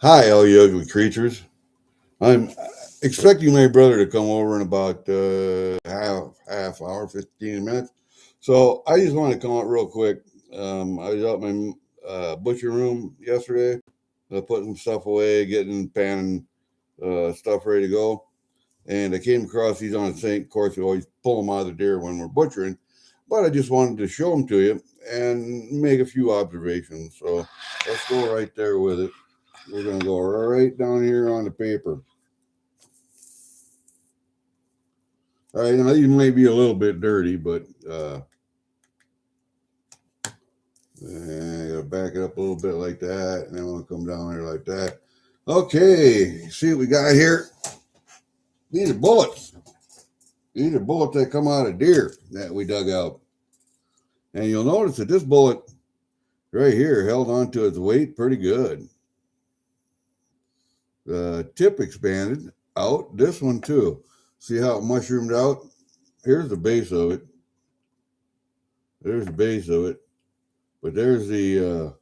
Hi, all you ugly creatures. I'm expecting my brother to come over in about half hour, 15 minutes. So I just want to come out real quick. I was out in my butcher room yesterday, putting stuff away, getting pan stuff ready to go, and I came across these on the sink. Of course, we always pull them out of the deer when we're butchering, but I just wanted to show them to you and make a few observations. So let's go right there with it. We're going to go right down here on the paper. All right, now these might be a little bit dirty, but I gotta back it up a little bit like that, and then we'll come down here like that. Okay, see what we got here? These are bullets. These are bullets that come out of deer that we dug out. And you'll notice that this bullet right here held on to its weight pretty good. The tip expanded out. This one too. See how it mushroomed out? Here's the base of it. There's the base of it. But there's the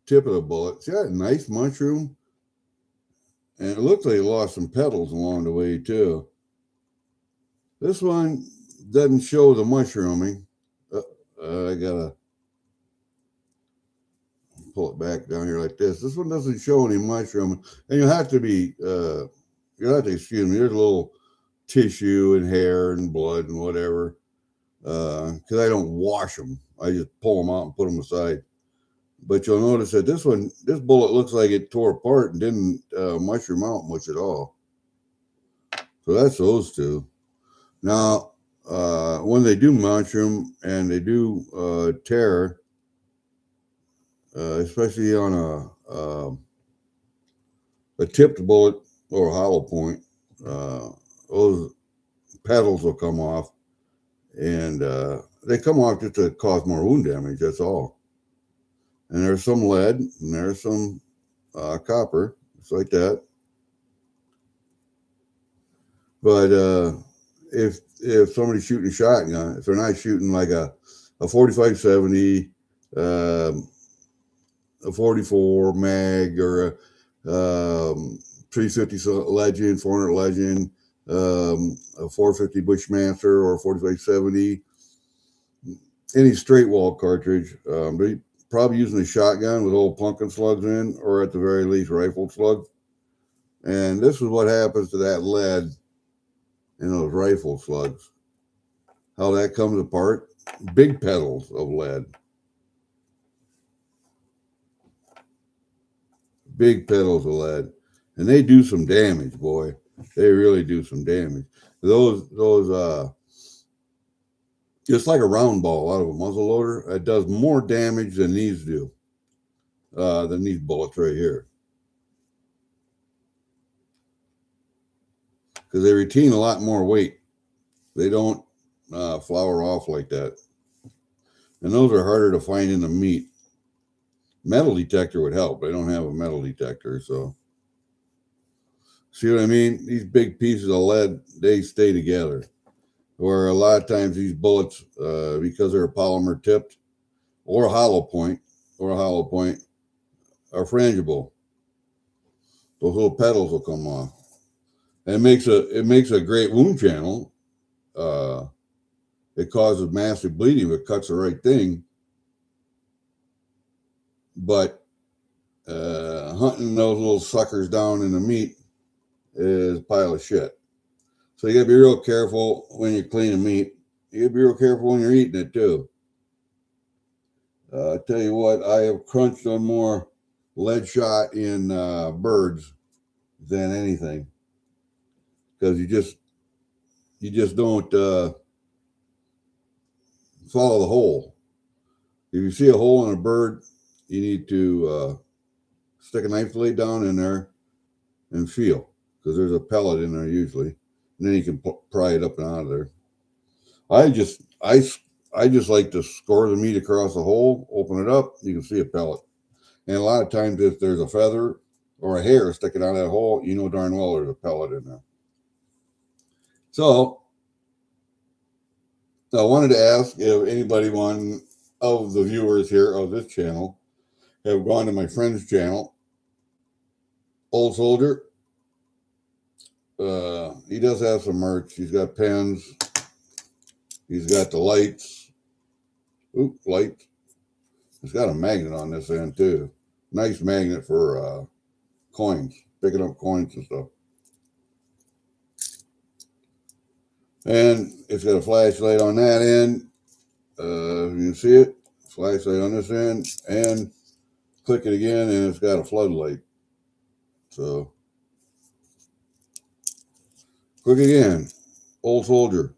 tip of the bullet. See that nice mushroom? And it looks like it lost some petals along the way too. This one doesn't show the mushrooming. I gotta pull it back down here like this. This one doesn't show any mushrooming, and you'll have to be you'll have to excuse me. There's a little tissue and hair and blood and whatever because I don't wash them. I just pull them out and put them aside. But you'll notice that this bullet looks like it tore apart and didn't mushroom out much at all. So that's those two. Now, when they do mushroom and they do tear, especially on a tipped bullet or a hollow point, those petals will come off, and they come off just to cause more wound damage. That's all. And there's some lead and there's some copper, just like that. But if somebody's shooting a shotgun, if they're not shooting like a 45-70, a 44 mag, or a 350 Legend, 400 Legend, a 450 Bushmaster, or a 45-70, any straight wall cartridge. They probably using a shotgun with old pumpkin slugs in, or at the very least rifle slugs. And this is what happens to that lead in those rifle slugs. How that comes apart: big petals of lead. Big petals of lead. And they do some damage, boy. They really do some damage. Those it's like a round ball out of a muzzle loader. It does more damage than these do, than these bullets right here. Because they retain a lot more weight. They don't flower off like that. And those are harder to find in the meat. Metal detector would help. I don't have a metal detector, so see what I mean? These big pieces of lead, they stay together. Where a lot of times these bullets, because they're polymer tipped or a hollow point, are frangible. Those little petals will come off. And it makes a great wound channel. Uh, it causes massive bleeding if it cuts the right thing. But hunting those little suckers down in the meat is a pile of shit. So you gotta be real careful when you're cleaning meat. You gotta be real careful when you're eating it too. I tell you what, I have crunched on more lead shot in birds than anything because you just don't follow the hole. If you see a hole in a bird, you need to stick a knife blade down in there and feel because there's a pellet in there usually, and then you can pry it up and out of there. I just I I just like to score the meat across the hole, open it up, you can see a pellet. And a lot of times, if there's a feather or a hair sticking out of that hole, you know darn well there's a pellet in there. So I wanted to ask if anybody, one of the viewers here of this channel, have gone to my friend's channel Old Soldier. He does have some merch. He's got pens. He's got the lights. Oop, lights. It's got a magnet on this end too. Nice magnet for coins, picking up coins and stuff. And it's got a flashlight on that end. You can see it. Flashlight on this end. And click it again and it's got a floodlight. So, click again. Old Soldier.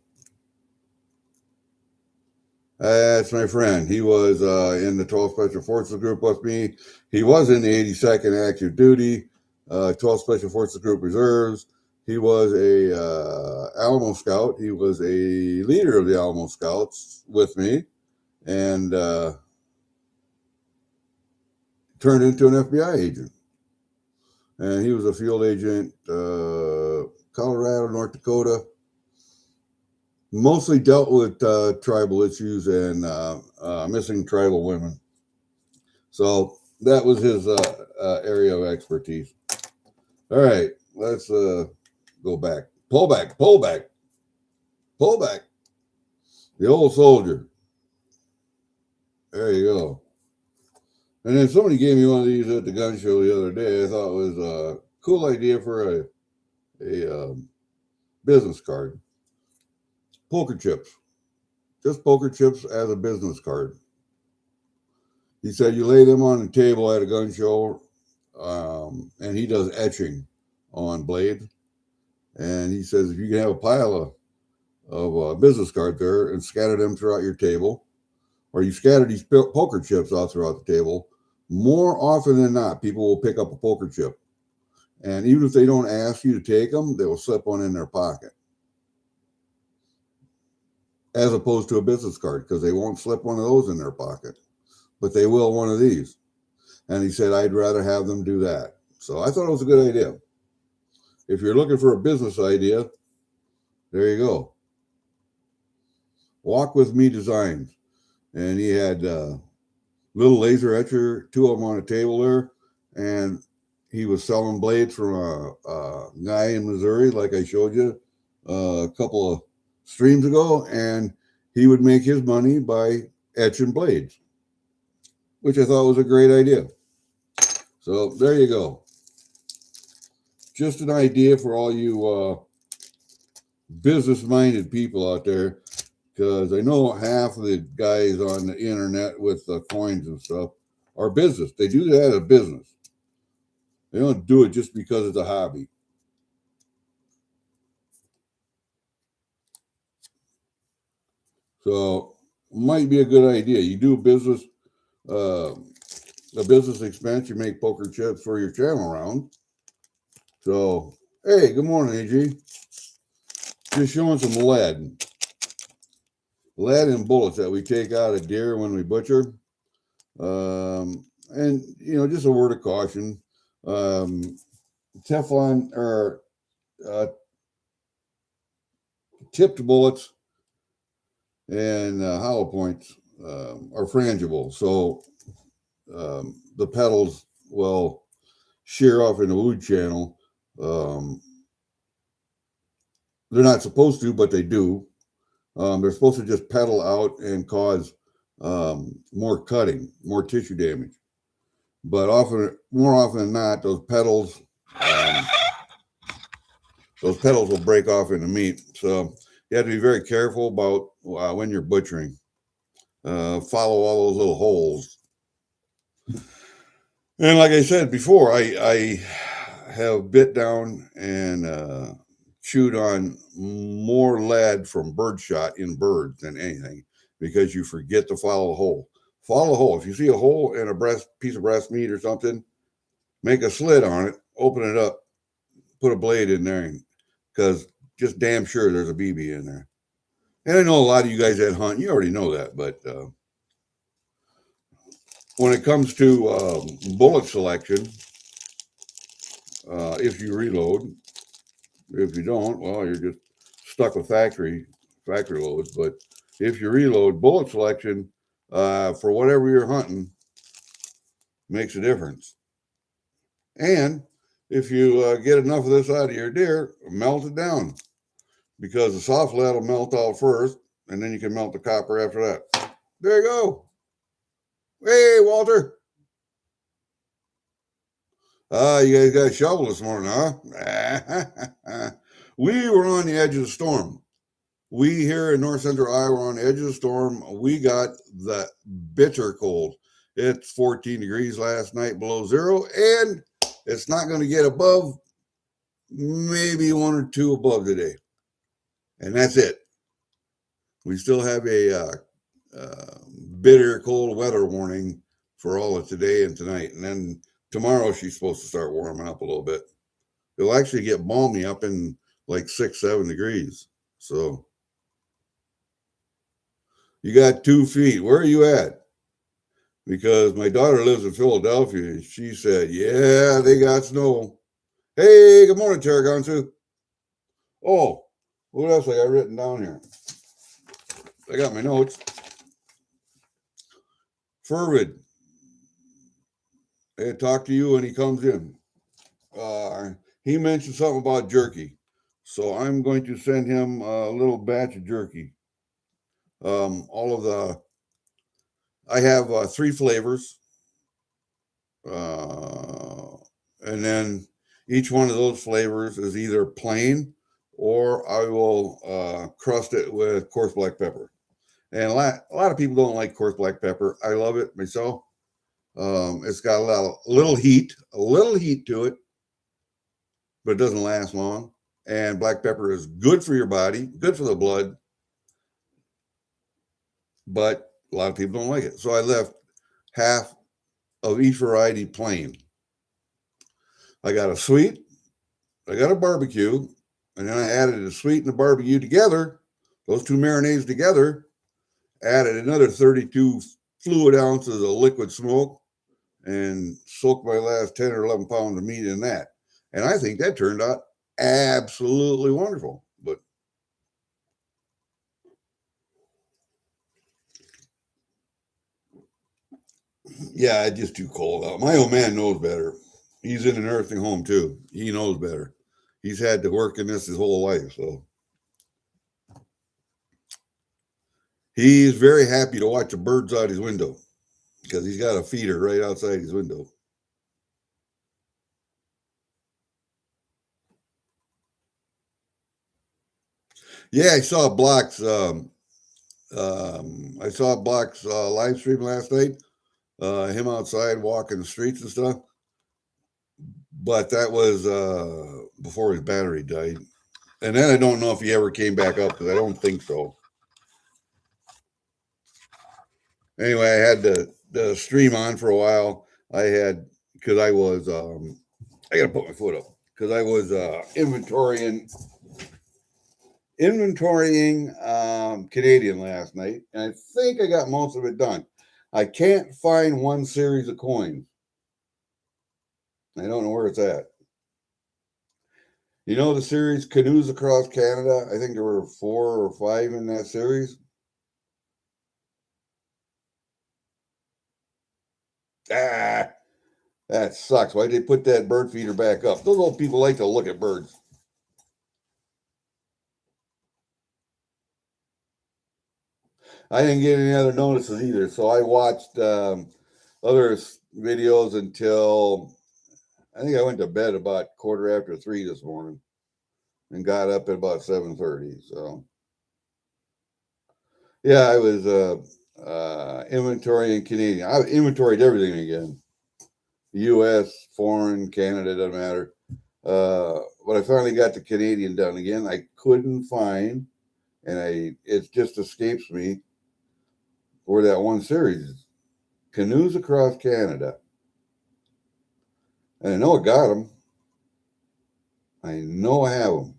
That's my friend. He was in the 12th Special Forces Group with me. He was in the 82nd Active Duty, 12th Special Forces Group Reserves. He was a Alamo Scout. He was a leader of the Alamo Scouts with me, and turned into an FBI agent. And he was a field agent, Colorado, North Dakota. Mostly dealt with tribal issues and missing tribal women. So that was his area of expertise. All right, let's go back. Pull back. The Old Soldier. There you go. And then somebody gave me one of these at the gun show the other day. I thought it was a cool idea for a business card. Poker chips. Just poker chips as a business card. He said you lay them on the table at a gun show, and he does etching on blades. And he says if you can have a pile of business cards there and scatter them throughout your table, or you scatter these poker chips out throughout the table, more often than not, people will pick up a poker chip. And even if they don't ask you to take them, they will slip one in their pocket. As opposed to a business card, because they won't slip one of those in their pocket, but they will one of these. And he said, I'd rather have them do that. So I thought it was a good idea. If you're looking for a business idea, there you go. Walk With Me Designs. And he had little laser etcher, two of them on a table there. And he was selling blades from a guy in Missouri, like I showed you a couple of streams ago, and he would make his money by etching blades, which I thought was a great idea. So there you go. Just an idea for all you business-minded people out there, because I know half of the guys on the internet with coins and stuff are business. They do that as a business. They don't do it just because it's a hobby. So might be a good idea. You do business, a business expense. You make poker chips for your channel round. So hey, good morning, AG. Just showing some lead and bullets that we take out of deer when we butcher. And just a word of caution. Teflon or tipped bullets and hollow points are frangible, so the petals will shear off in the wood channel. They're not supposed to, but they do. They're supposed to just petal out and cause more cutting, more tissue damage. But more often than not, those petals will break off in the meat. So you have to be very careful about when you're butchering. Follow all those little holes. And like I said before, I have bit down and chewed on more lead from birdshot in birds than anything, because you forget to follow the hole. Follow the hole. If you see a hole in a piece of breast meat or something, make a slit on it, open it up, put a blade in there, because just damn sure there's a BB in there. And I know a lot of you guys that hunt, you already know that, but when it comes to bullet selection, if you reload, if you don't, well, you're just stuck with factory loads. But if you reload, bullet selection for whatever you're hunting makes a difference. And if you get enough of this out of your deer, melt it down, because the soft lead will melt out first, and then you can melt the copper after that. There you go. Hey, Walter. You guys got a shovel this morning, huh? We were on the edge of the storm. We here in north central Iowa were on the edge of the storm. We got the bitter cold. It's 14 degrees last night below zero, and it's not going to get above maybe 1 or 2 above today. And that's it. We still have a bitter cold weather warning for all of today and tonight. And then tomorrow she's supposed to start warming up a little bit. It'll actually get balmy up in like 6-7 degrees. So you got 2 feet. Where are you at? Because my daughter lives in Philadelphia, and she said, yeah, they got snow. Hey, good morning, Tarragonsu. Oh, what else I got written down here? I got my notes. Furvid, I talk to you when he comes in. He mentioned something about jerky. So I'm going to send him a little batch of jerky. I have 3 flavors. And then each one of those flavors is either plain, or I will crust it with coarse black pepper. And a lot of people don't like coarse black pepper. I love it myself. It's got a little heat to it, but it doesn't last long. And black pepper is good for your body, good for the blood, but a lot of people don't like it. So I left half of each variety plain. I got a sweet, I got a barbecue, and then I added the sweet and the barbecue together, those 2 marinades together, added another 32 fluid ounces of liquid smoke, and soaked my last 10 or 11 pounds of meat in that. And I think that turned out absolutely wonderful. But yeah, it's just too cold out. My old man knows better. He's in a nursing home too. He knows better. He's had to work in this his whole life, so he's very happy to watch the birds out his window, because he's got a feeder right outside his window. Yeah, I saw Block's live stream last night. Him outside walking the streets and stuff. But that was before his battery died. And then I don't know if he ever came back up, because I don't think so. Anyway, I had the stream on for a while. Because I was, I got to put my foot up, because I was inventorying Canadian last night, and I think I got most of it done. I can't find one series of coins. I don't know where it's at. You know the series Canoes Across Canada? I think there were 4 or 5 in that series. That sucks. Why'd they put that bird feeder back up? Those old people like to look at birds. I didn't get any other notices either, so I watched other videos until I think I went to bed about 3:15 this morning, and got up at about 7:30. So yeah, I was inventorying Canadian. I inventoried everything again. U.S., foreign, Canada, doesn't matter. But I finally got the Canadian done again. I couldn't find, and it just escapes me where that one series is. Canoes Across Canada. And I know I got them. I know I have them.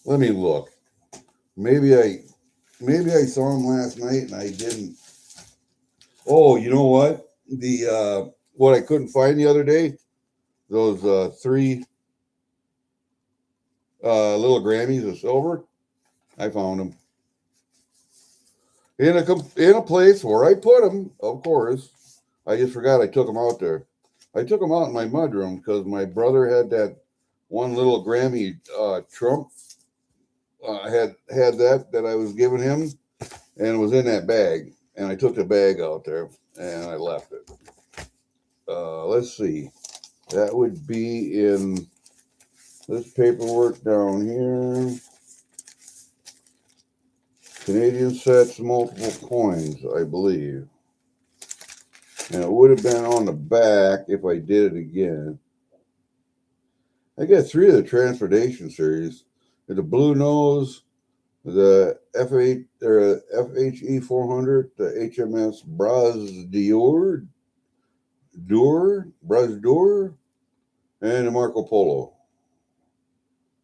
Let me look. Maybe I saw them last night and I didn't. Oh, you know what? What I couldn't find the other day, those 3 little Grammys of silver, I found them. in a place where I put them, of course. I just forgot I took them out there. I took them out in my mudroom because my brother had that one little Grammy Trump. Had that I was giving him, and it was in that bag. And I took the bag out there and I left it. Let's see. That would be in this paperwork down here. Canadian sets, multiple coins, I believe. And it would have been on the back if I did it again. I got 3 of the Transportation series. The Blue Nose, the FHE 400, the HMS Brasdur, and the Marco Polo.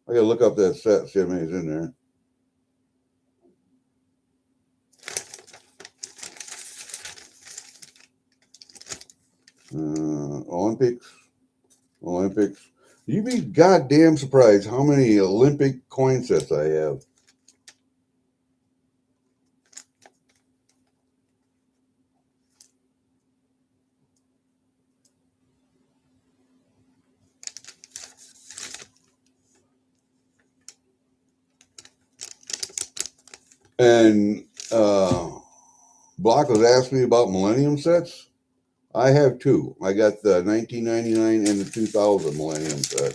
I gotta look up that set, see how many's in there. Olympics. You'd be goddamn surprised how many Olympic coin sets I have. And Block was asking me about Millennium sets. I have 2. I got the 1999 and the 2000 Millennium set.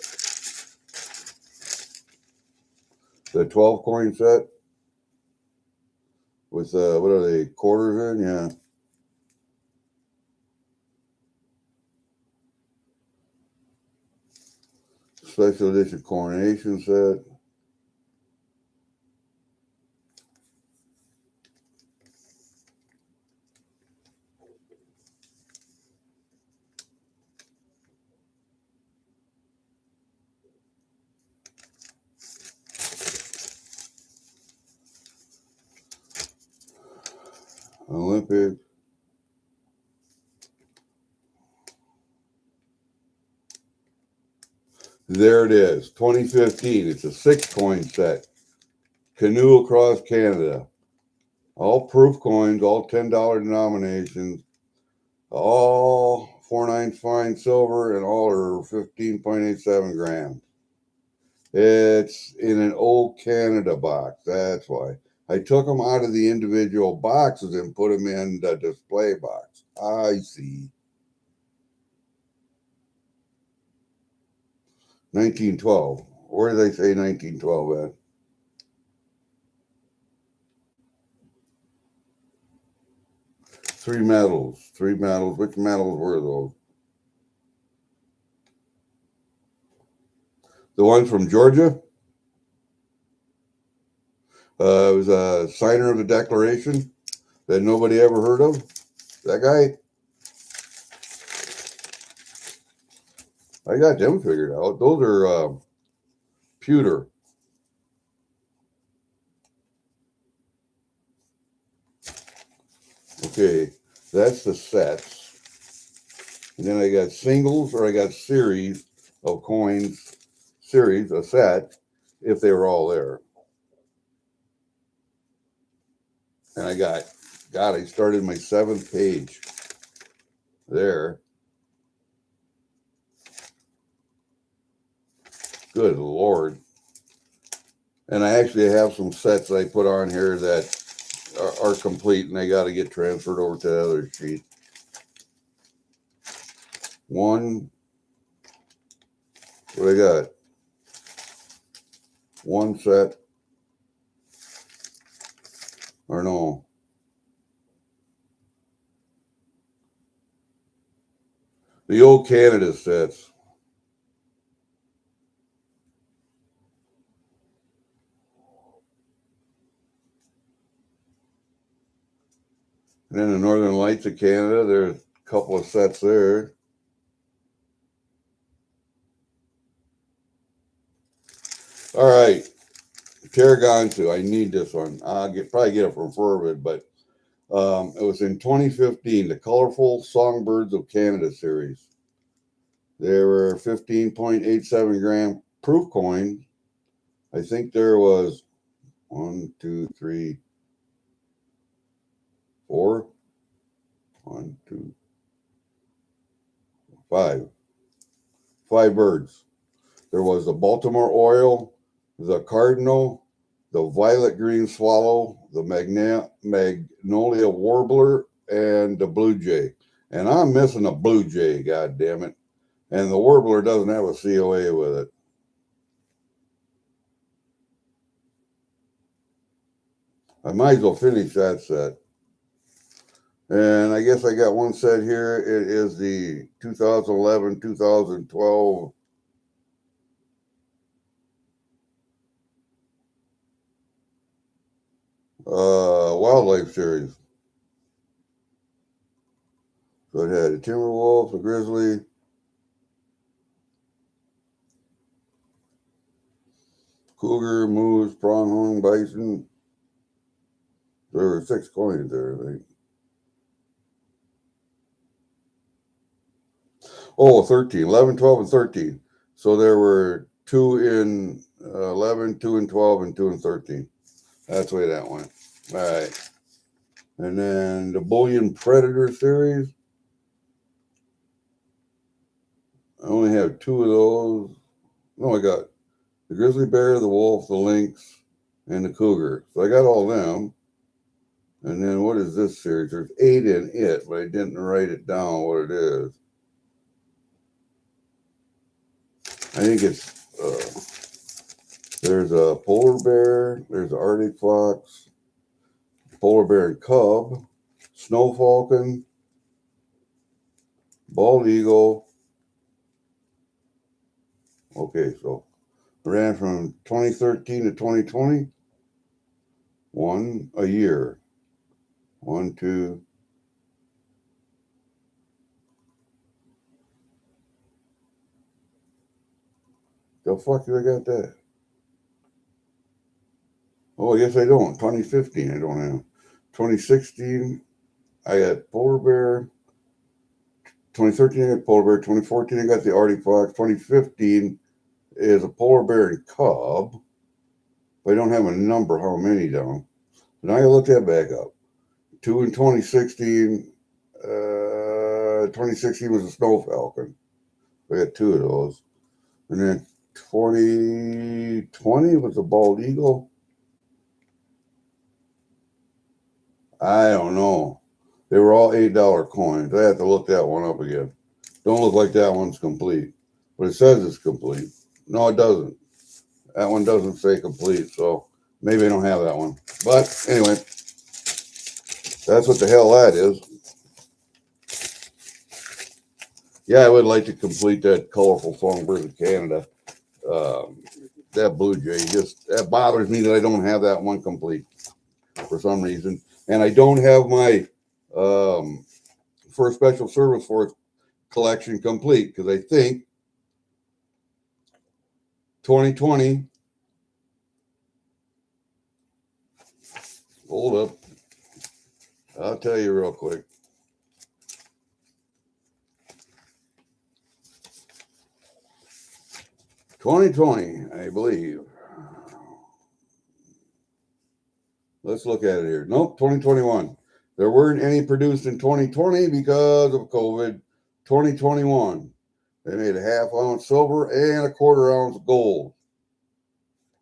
The 12 coin set with what are they, quarters in? Yeah. Special edition coronation set. Olympic. There it is, 2015. It's a 6 coin set. Canoe across Canada. All proof coins, all $10 denominations, all 4/9 fine silver, and all are 15.87 grams. It's in an old Canada box. That's why. I took them out of the individual boxes and put them in the display box. I see. 1912. Where do they say 1912 at? Three medals. Which medals were those? The one from Georgia? It was a signer of the Declaration that nobody ever heard of. That guy? I got them figured out. Those are pewter. Okay, that's the sets. And then I got singles, or I got series of coins, a set, if they were all there. And I started my 7th page there. Good Lord. And I actually have some sets I put on here that are complete, and they got to get transferred over to the other sheet. What I got? 1 set. Or no. The old Canada sets. And then the Northern Lights of Canada, there's a couple of sets there. All right. Tarragontu, I need this one. I'll probably get it from Furwood, but it was in 2015, the Colorful Songbirds of Canada series. There were 15.87 gram proof coin. I think there was 1, 2, 3, 1, 2, 5. 5 birds. There was the Baltimore Oriole, the Cardinal, the Violet Green Swallow, the Magnolia Warbler, and the Blue Jay. And I'm missing a Blue Jay, god damn it. And the Warbler doesn't have a COA with it. I might as well finish that set. And I guess I got one set here. It is the 2011-2012 Wildlife Series. So it had a Timberwolf, a Grizzly, Cougar, Moose, Pronghorn, Bison. There were 6 coins there, I think. Oh, 13, 11, 12, and 13. So there were 2 in 11, 2 in 12, and 2 in 13. That's the way that went. All right. And then the Bullion Predator series. I only have 2 of those. No, I got the Grizzly Bear, the Wolf, the Lynx, and the Cougar. So I got all them. And then what is this series? There's 8 in it, but I didn't write it down what it is. I think it's, there's a Polar Bear, there's an Arctic Fox, Polar Bear and Cub, Snow Falcon, Bald Eagle. Okay, so ran from 2013 to 2020. 1 a year. 1, 2. The fuck do I got that? Oh, yes, I don't. 2015, I don't have. 2016, I got Polar Bear. 2013, I got Polar Bear. 2014, I got the Arctic Fox. 2015 is a Polar Bear and Cub. But I don't have a number, how many down. Now I look that back up. 2 in 2016. 2016 was a Snow Falcon. I got 2 of those. And then 2020 was a Bald Eagle. I don't know. They were all $8 coins. I have to look that one up again. Don't look like that one's complete. But it says it's complete. No, it doesn't. That one doesn't say complete, so maybe I don't have that one. But anyway, that's what the hell that is. Yeah, I would like to complete that colorful songbird of Canada. That Blue Jay, that bothers me that I don't have that one complete for some reason. And I don't have my First Special Service Force collection complete because I think 2020. Hold up. I'll tell you real quick. $2020, I believe. Let's look at it here. Nope, 2021. There weren't any produced in 2020 because of COVID. 2021. They made a half-ounce silver and a quarter-ounce gold.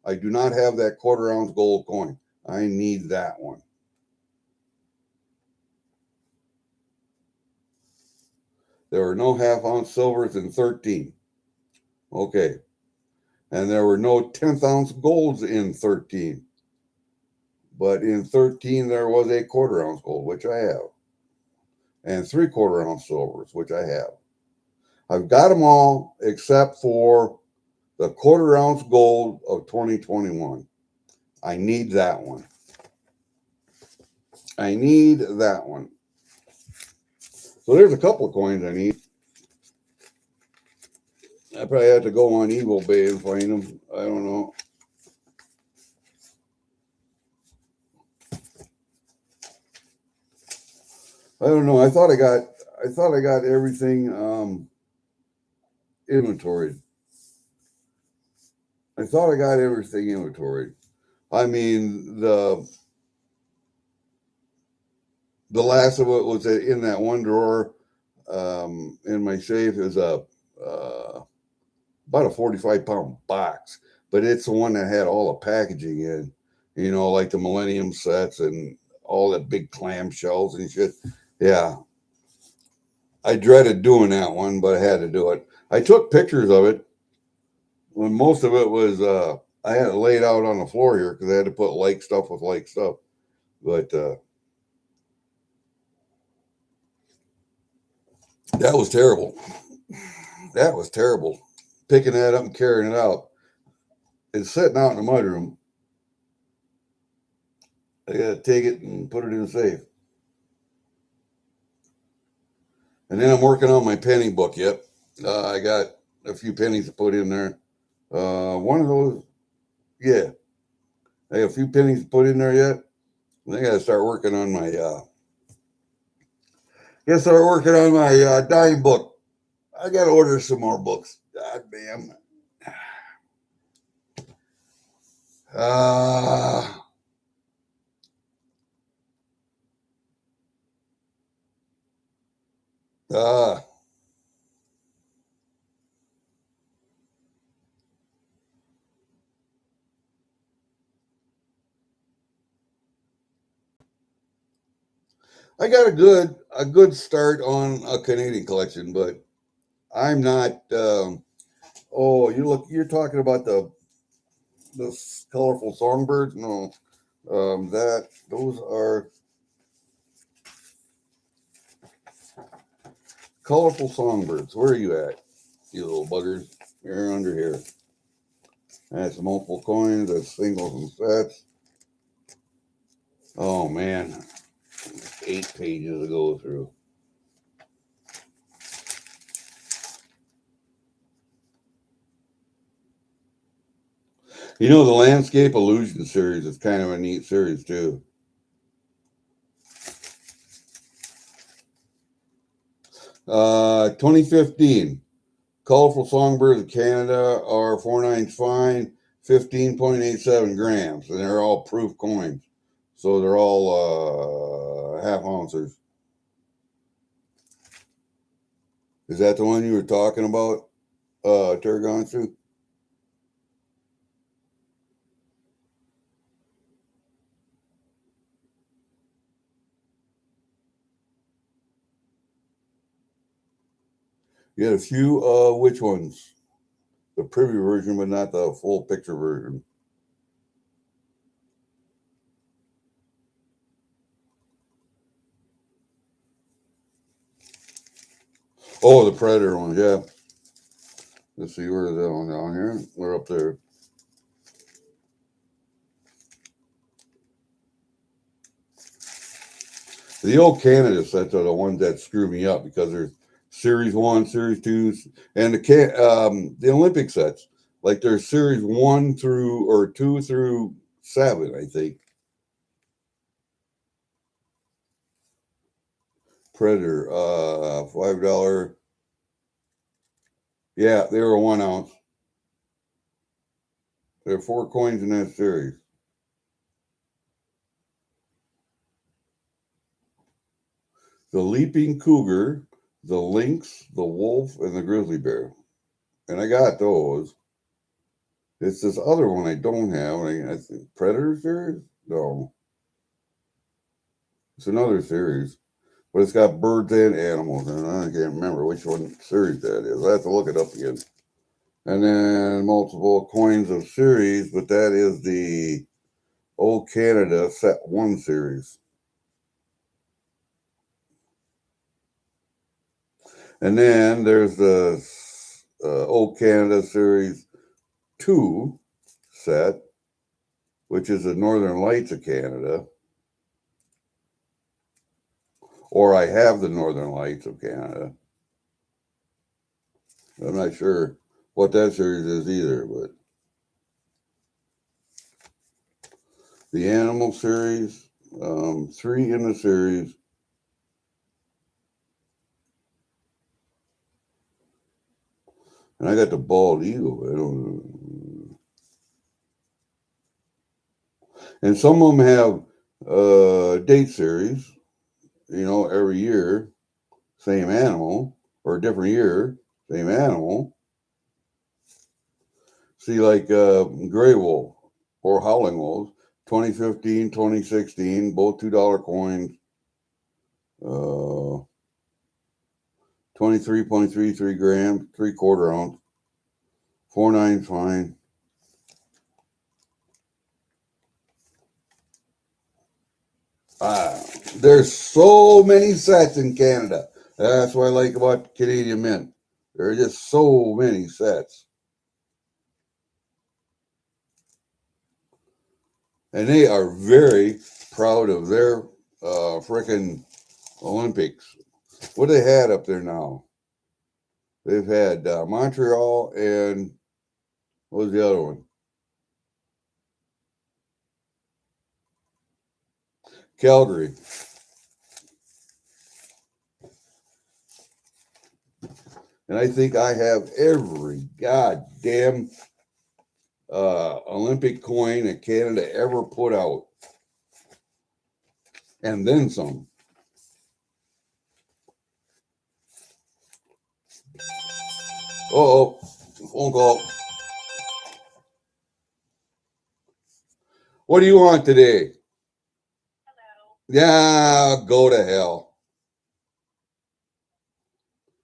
I do not have that quarter-ounce gold coin. I need that one. There were no half-ounce silvers in 13. Okay. And there were no 10th-ounce golds in 13. But in 13, there was a quarter-ounce gold, which I have. And 3/4-ounce silvers, which I have. I've got them all except for the quarter-ounce gold of 2021. I need that one. I need that one. So there's a couple of coins I need. I probably have to go on eBay and find them. I don't know. I don't know. I thought I got everything inventoried. I thought I got everything inventoried. I mean, The last of it was in that one drawer in my safe. It was about a 45-pound box, but it's the one that had all the packaging in, like the Millennium sets and all the big clamshells and shit. Yeah, I dreaded doing that one, but I had to do it. I took pictures of it when most of it was, I had it laid out on the floor here because I had to put like stuff with like stuff. But that was terrible. That was terrible. Picking that up and carrying it out. It's sitting out in the mudroom. I got to take it and put it in the safe. And then I'm working on my penny book. Yep. I got a few pennies to put in there. One of those, yeah. I got a few pennies to put in there yet. I got to start working on my, dime book. I got to order some more books. God damn. Uh, uh, I got a good start on a Canadian collection, but I'm not. Oh, you're talking about the colorful songbirds? No, those are colorful songbirds. Where are you at, you little buggers? You're under here. That's multiple coins. That's singles and sets. Oh man, 8 pages to go through. The Landscape Illusion series is kind of a neat series too. 2015. Colorful Songbirds of Canada are 4/9 fine, 15.87 grams, and they're all proof coins. So they're all half ounces. Is that the one you were talking about, Turgonsu? You had a few, which ones? The preview version, but not the full picture version. Oh, the Predator ones, yeah. Let's see, where is that one down here? We're up there. The old Canada sets are the ones that screw me up because there's Series 1, Series 2, and the Olympic sets. Like there's Series 1 through or 2 through 7, I think. Predator, $5. Yeah, they were 1 ounce. There are 4 coins in that series. The Leaping Cougar, the Lynx, the Wolf, and the Grizzly Bear. And I got those. It's this other one I don't have. I think Predator series? No. It's another series. But it's got birds and animals, and I can't remember which one series that is. I have to look it up again. And then multiple coins of series, but that is the Old Canada Set 1 series. And then there's the Old Canada Series 2 set, which is the Northern Lights of Canada. Or I have the Northern Lights of Canada. I'm not sure what that series is either, but the Animal series, 3 in the series. And I got the Bald Eagle. I don't know. And some of them have date series. every year, same animal, or a different year, same animal. See, like Gray Wolf or Howling Wolves, 2015, 2016, both $2 coins, 23.33 grams, 3/4 ounce, 4.9 fine. There's so many sets in Canada. That's what I like about Canadian Mint. There are just so many sets. And they are very proud of their frickin' Olympics. What they had up there now? They've had Montreal and what was the other one? Calgary. And I think I have every goddamn Olympic coin that Canada ever put out. And then some. Uh-oh. Phone call. What do you want today? Hello. Yeah, go to hell.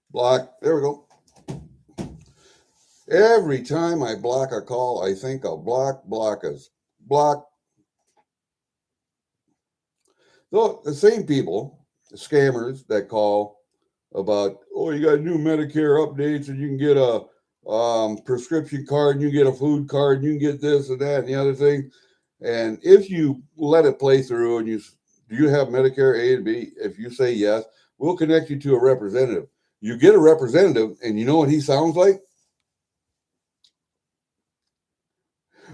Block. There we go. Every time I block a call, I think of blockers. Block. So the same people, the scammers that call about, oh, you got new Medicare updates and you can get a prescription card and you get a food card and you can get this and that and the other thing. And if you let it play through and do you have Medicare A and B? If you say yes, we'll connect you to a representative. You get a representative and you know what he sounds like?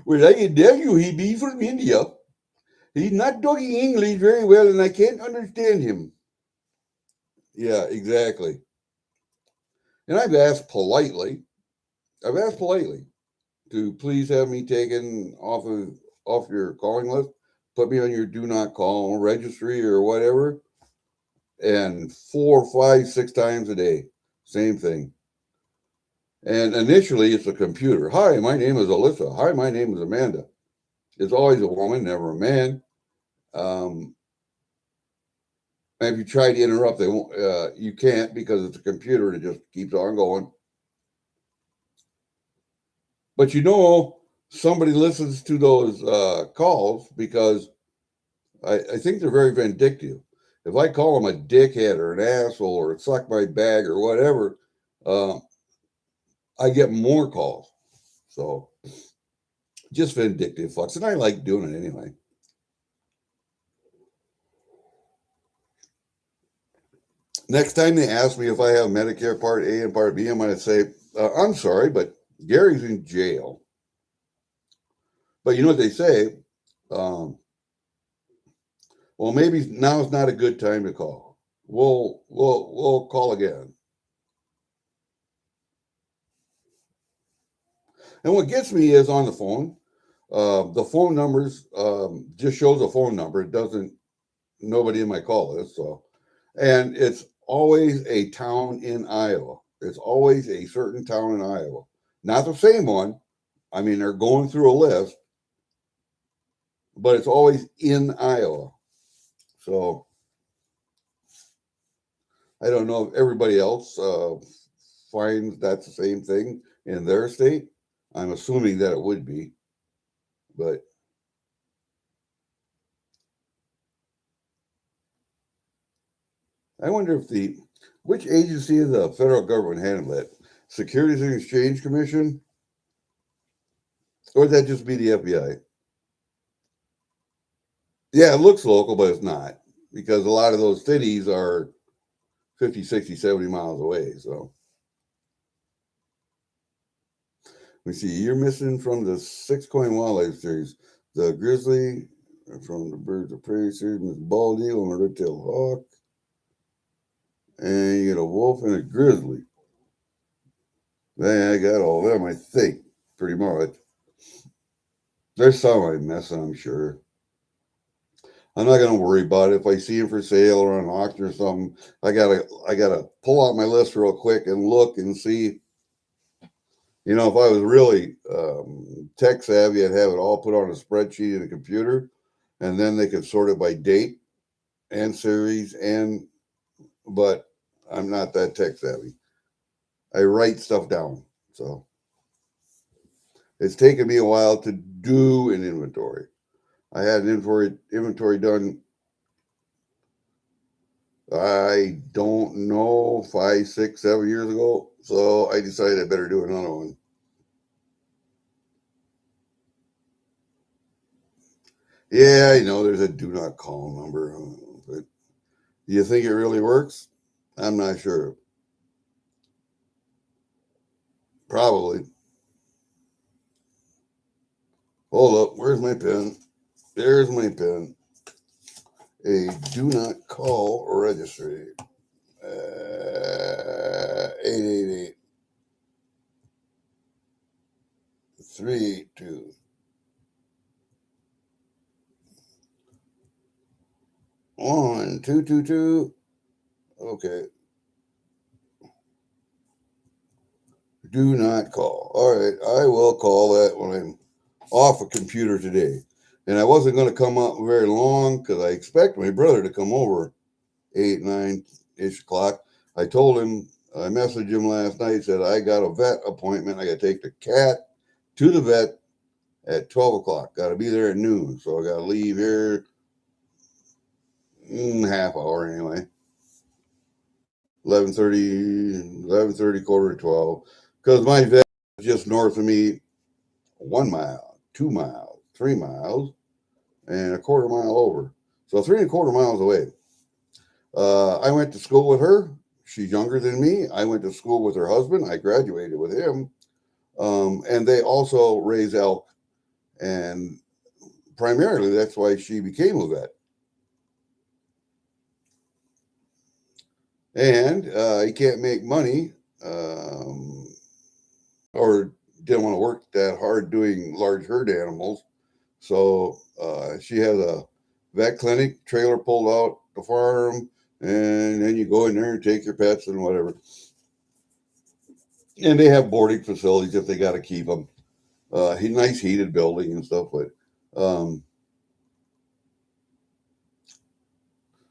Well, I can tell you he be from India. He's not talking English very well and I can't understand him. Yeah, exactly. And I've asked politely to please have me taken off your calling list, put me on your do not call registry or whatever. And 4, 5, 6 times a day, same thing. And initially, it's a computer. Hi, my name is Alyssa. Hi, my name is Amanda. It's always a woman, never a man. And if you try to interrupt, they won't. You can't because it's a computer and it just keeps on going. But somebody listens to those calls because I think they're very vindictive. If I call them a dickhead or an asshole or suck my bag or whatever, I get more calls. So just vindictive fucks. And I like doing it anyway. Next time they ask me if I have Medicare Part A and Part B, I'm going to say, I'm sorry, but Gary's in jail. But you know what they say? Well, maybe now's not a good time to call. We'll call again. And what gets me is on the phone. The phone numbers just shows a phone number. It doesn't. Nobody in my call list. So, and it's always a town in Iowa. It's always a certain town in Iowa, not the same one. I mean, they're going through a list, but it's always in Iowa. So I don't know if everybody else finds that's the same thing in their state. I'm assuming that it would be, but I wonder if which agency of the federal government handled it? Securities and Exchange Commission? Or would that just be the FBI? Yeah, it looks local, but it's not because a lot of those cities are 50, 60, 70 miles away. So let me see. You're missing from the 6-coin wildlife series. The grizzly from the birds of prey series, Miss Bald Eagle and a red-tailed hawk. And you get a wolf and a grizzly. I got all of them, I think, pretty much. There's some I'm missing, I'm sure. I'm not gonna worry about it. If I see them for sale or on auction or something, I gotta pull out my list real quick and look and see. You know, if I was really tech savvy, I'd have it all put on a spreadsheet in a computer, and then they could sort it by date and series. And but I'm not that tech savvy. I write stuff down, so it's taken me a while to do an inventory. I had an inventory done. I don't know, 5, 6, 7 years ago. So I decided I better do another one. Yeah, I know there's a do not call number, but do you think it really works? I'm not sure. Probably. Hold up. Where's my pen? There's my pen. A do not call registry. 888 382 1222. Okay. Do not call. All right. I will call that when I'm off a computer today. And I wasn't going to come up very long because I expect my brother to come over 8, 9-ish o'clock. I told him, I messaged him last night, said, I got a vet appointment. I got to take the cat to the vet at 12 o'clock. Got to be there at noon. So I got to leave here half hour anyway. 11:30, quarter to 12. Because my vet is just north of me, 1 mile, 2 miles, 3 miles, and a quarter mile over. So 3.25 miles away. I went to school with her. She's younger than me. I went to school with her husband. I graduated with him. And they also raise elk. And primarily, that's why she became a vet. And he can't make money or didn't want to work that hard doing large herd animals. So she has a vet clinic, trailer pulled out the farm, and then you go in there and take your pets and whatever. And they have boarding facilities if they got to keep them. Nice heated building and stuff, but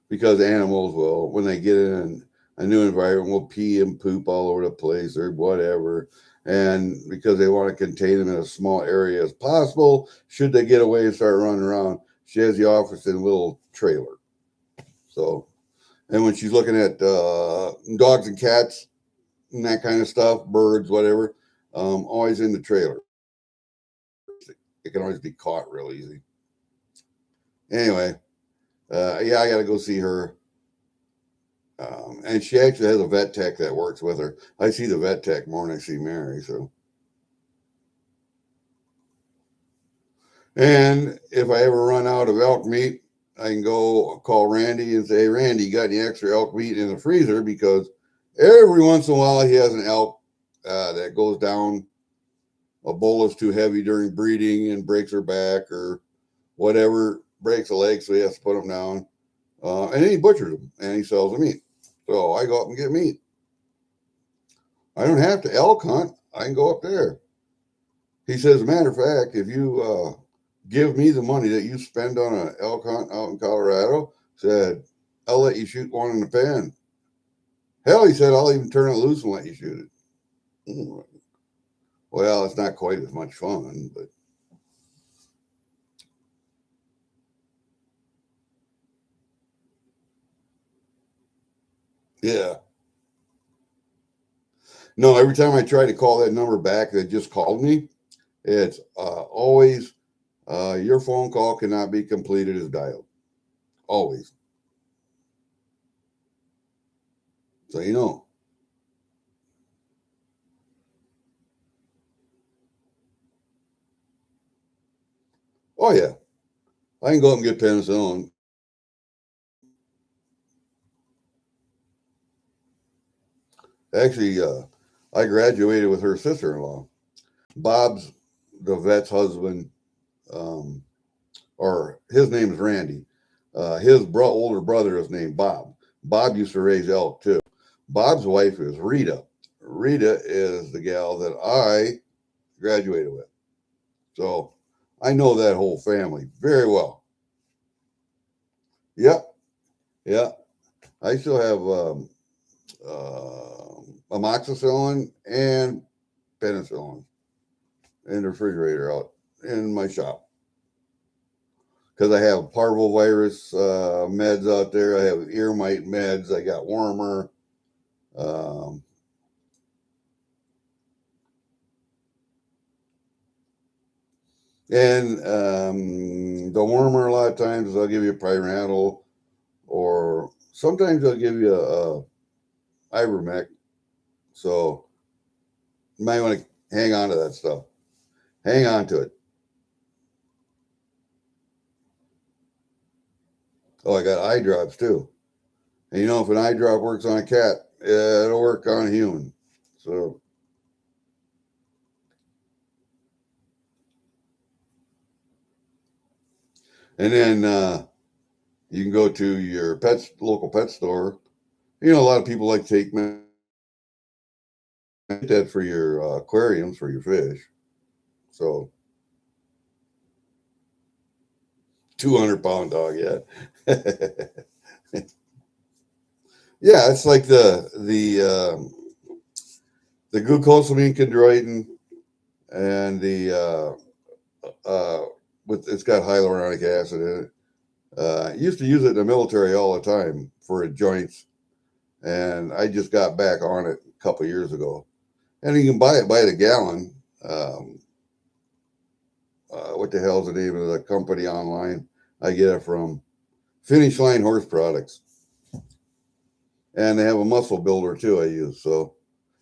because animals will, when they get in a new environment, will pee and poop all over the place or whatever. And because they want to contain them in a small area as possible, should they get away and start running around, she has the office in a little trailer. So, and when she's looking at dogs and cats and that kind of stuff, birds, whatever, always in the trailer. It can always be caught real easy. Anyway, yeah, I got to go see her. And she actually has a vet tech that works with her. I see the vet tech more than I see Mary. So, and if I ever run out of elk meat, I can go call Randy and say, hey, Randy, you got any extra elk meat in the freezer? Because every once in a while he has an elk that goes down. A bull is too heavy during breeding and breaks her back or whatever, breaks a leg, so he has to put them down. And then he butchers them and he sells the meat. So I go up and get meat. I don't have to elk hunt. I can go up there. He says, as a matter of fact, if you give me the money that you spend on an elk hunt out in Colorado, said, I'll let you shoot one in the pen. Hell, he said, I'll even turn it loose and let you shoot it. Well, it's not quite as much fun, but yeah. No, every time I try to call that number back that just called me, it's always your phone call cannot be completed as dialed. Always. So you know. Oh yeah. I can go up and get penicillin. Actually, I graduated with her sister-in-law. Bob's the vet's husband, or his name is Randy. His older brother is named Bob. Bob used to raise elk too. Bob's wife is Rita. Rita is the gal that I graduated with. So I know that whole family very well. Yep. Yeah. I still have amoxicillin and penicillin in the refrigerator out in my shop. Because I have parvovirus meds out there. I have ear mite meds. I got wormer. And the wormer, a lot of times, they'll give you a pyrantel, or sometimes they'll give you a Ivermectin. So you might want to hang on to that stuff. Hang on to it. Oh, I got eye drops too. And if an eye drop works on a cat, it'll work on a human. So, and then you can go to your local pet store. A lot of people like to take that for your aquariums for your fish. So, 200-pound dog, yeah. Yeah, it's like the glucosamine chondroitin and the it's got hyaluronic acid in it. Used to use it in the military all the time for joints, and I just got back on it a couple years ago. And you can buy it by the gallon. What the hell's the name of the company online? I get it from Finish Line Horse Products. And they have a muscle builder too I use. So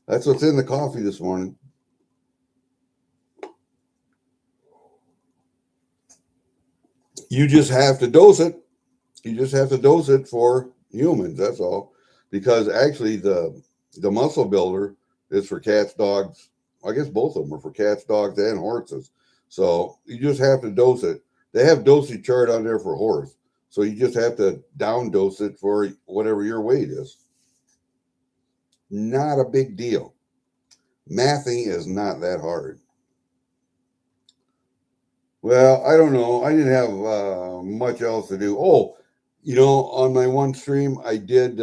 that's what's in the coffee this morning. You just have to dose it. You just have to dose it for humans. That's all. Because actually the muscle builder is for cats, dogs. I guess both of them are for cats, dogs, and horses. So you just have to dose it. They have dosage chart on there for horse. So you just have to down dose it for whatever your weight is. Not a big deal. Mathing is not that hard. Well, I don't know. I didn't have much else to do. Oh, on my one stream, I did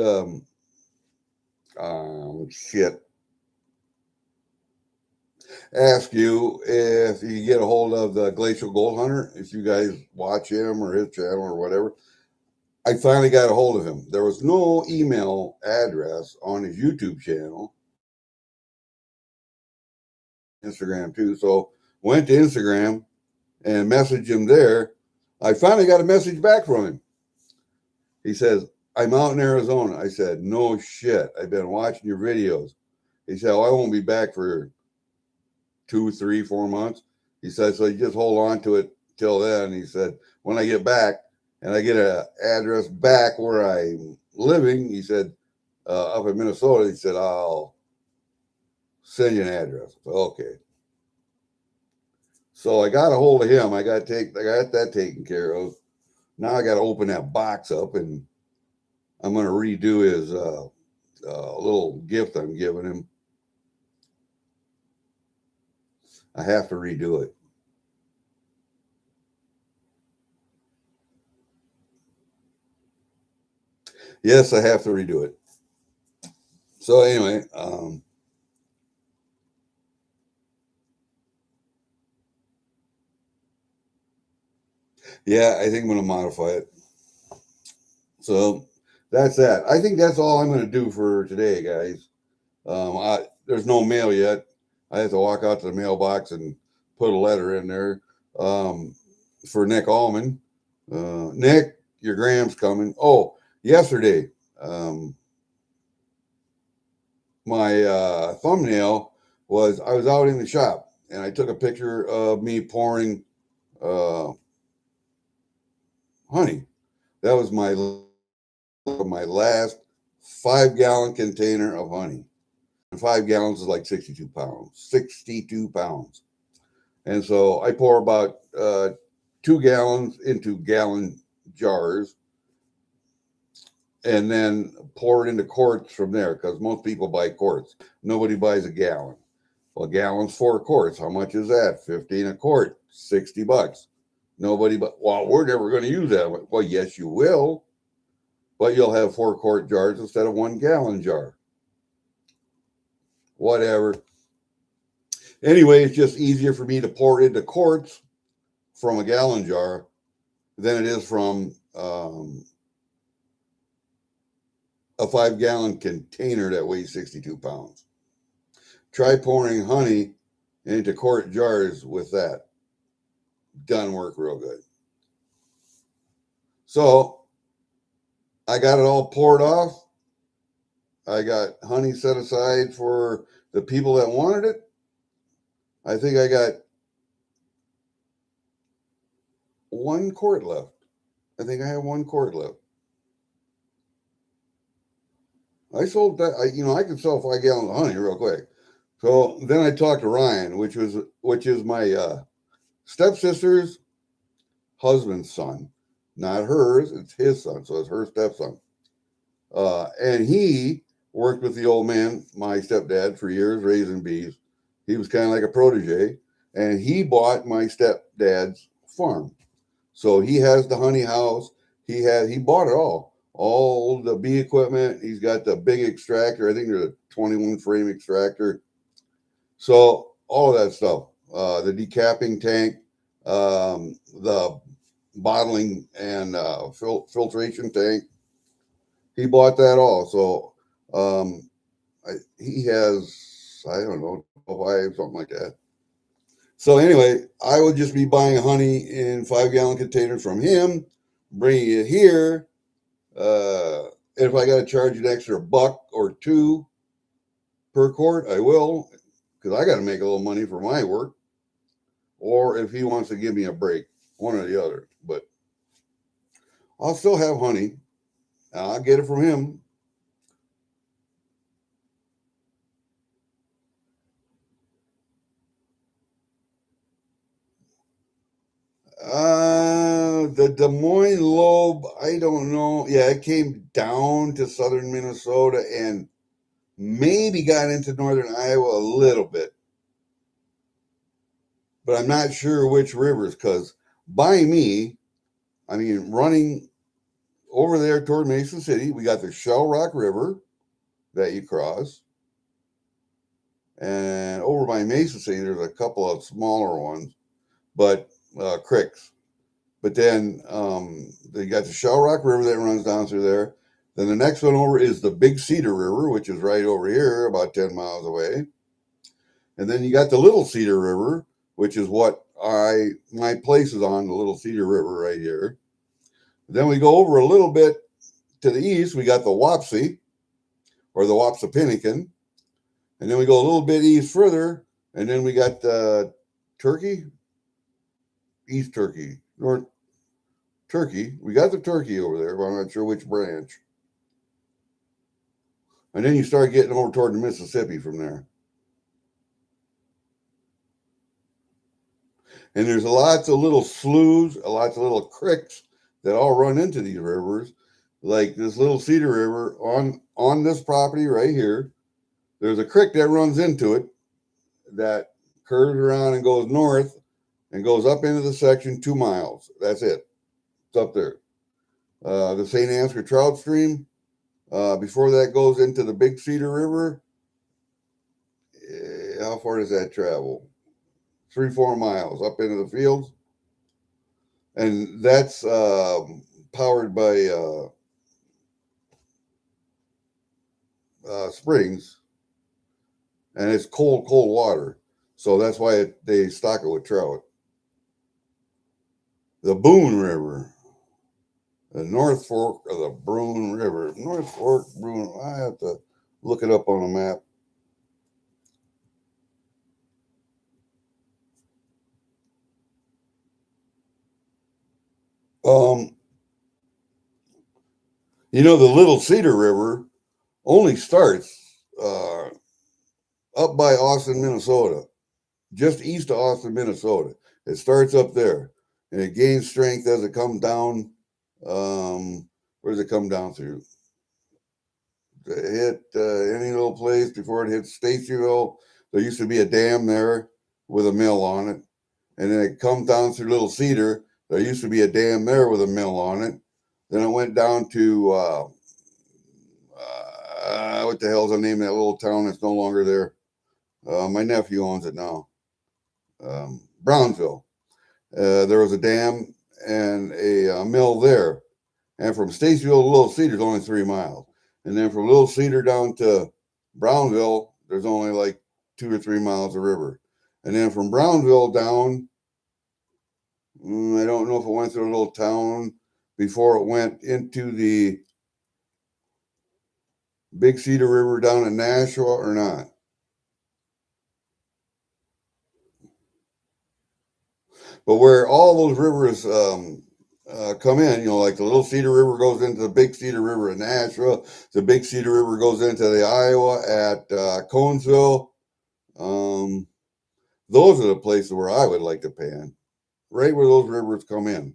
ask you if you get a hold of the Glacial Gold Hunter, if you guys watch him or his channel or whatever. I finally got a hold of him. There was no email address on his YouTube channel. Instagram too. So went to Instagram and messaged him there. I finally got a message back from him. He says, I'm out in Arizona. I said, no shit. I've been watching your videos. He said, I won't be back for 2, 3, 4 months. He said, so you just hold on to it till then. He said, when I get back and I get an address back where I'm living, he said, up in Minnesota, he said, I'll send you an address. Okay. So I got a hold of him. I got that taken care of. Now I got to open that box up, and I'm going to redo his little gift I'm giving him. I have to redo it. Yes, I have to redo it. So anyway, yeah, I think I'm going to modify it. So that's that. I think that's all I'm going to do for today, guys. There's no mail yet. I have to walk out to the mailbox and put a letter in there for Nick Allman. Nick, your Gram's coming. Oh, yesterday, my thumbnail was I was out in the shop and I took a picture of me pouring honey. That was my last 5-gallon container of honey. 5 gallons is like 62 pounds. 62 pounds. And so I pour about 2 gallons into gallon jars. and then pour it into quarts from there, because most people buy quarts. Nobody buys a gallon. Well, a gallon's 4 quarts. How much is that? 15 a quart, $60. Nobody, but well, we're never going to use that. Well, yes, you will, but you'll have 4 quart jars instead of 1 gallon jar. Whatever. Anyway, it's just easier for me to pour it into quarts from a gallon jar than it is from a 5-gallon container that weighs 62 pounds. Try pouring honey into quart jars with that. Doesn't work real good. So I got it all poured off. I got honey set aside for the people that wanted it. I think I got 1 quart left. I think I have 1 quart left. I sold that. I could sell 5 gallons of honey real quick. So then I talked to Ryan, which is my stepsister's husband's son, not hers. It's his son, so it's her stepson. And he worked with the old man, my stepdad, for years raising bees. He was kind of like a protege, and he bought my stepdad's farm. So he has the honey house. He bought it all the bee equipment. He's got the big extractor. I think there's a 21 frame extractor. So all of that stuff, the decapping tank, the bottling and filtration tank. He bought that all. So he has, I don't know, 5, something like that. So anyway, I would just be buying honey in 5-gallon containers from him, bringing it here. If I got to charge an extra $1 or $2 per quart, I will, because I got to make a little money for my work. Or if he wants to give me a break, one or the other. But I'll still have honey. I'll get it from him. The Des Moines lobe, I don't know. Yeah, it came down to southern Minnesota and maybe got into northern Iowa a little bit. But I'm not sure which rivers, because by me, I mean, running over there toward Mason City, we got the Shell Rock River that you cross. And over by Mason City, there's a couple of smaller ones, but creeks. But then they got the Shell Rock River that runs down through there. Then the next one over is the Big Cedar River, which is right over here, about 10 miles away. And then you got the Little Cedar River, which is what my place is on, the Little Cedar River right here. Then we go over a little bit to the east, we got the Wapsie, or the Wapsipinicon. And then we go a little bit east further, and then we got Turkey, East Turkey, North Turkey. We got the Turkey over there, but I'm not sure which branch. And then you start getting over toward the Mississippi from there. And there's lots of little sloughs, lots of little creeks that all run into these rivers. Like this Little Cedar River on this property right here. There's a creek that runs into it that curves around and goes north and goes up into the section 2 miles. That's it. It's up there. The St. Ansgar Trout Stream, before that goes into the Big Cedar River. How far does that travel? 3-4 miles up into the fields. And that's powered by springs. And it's cold water. So that's why they stock it with trout. The Boone River, the North Fork of the Boone River. North Fork, Boone. I have to look it up on a map. The Little Cedar River only starts up by Austin, Minnesota, just east of Austin, Minnesota. It starts up there, and it gains strength as it comes down. Where does it come down through? hit any little place before it hit Stacyville. There used to be a dam there with a mill on it. And then it comes down through Little Cedar. There used to be a dam there with a mill on it. Then it went down to, what the hell's the name of that little town that's no longer there? My nephew owns it now. Brownsville. There was a dam and a mill there. And from Stacyville to Little Cedar is only 3 miles. And then from Little Cedar down to Brownville, there's only like 2 or 3 miles of river. And then from Brownville down, I don't know if it went through a little town before it went into the Big Cedar River down in Nashua or not. But where all those rivers come in, like the Little Cedar River goes into the Big Cedar River at Nashua, the Big Cedar River goes into the Iowa at Conesville. Those are the places where I would like to pan, right where those rivers come in.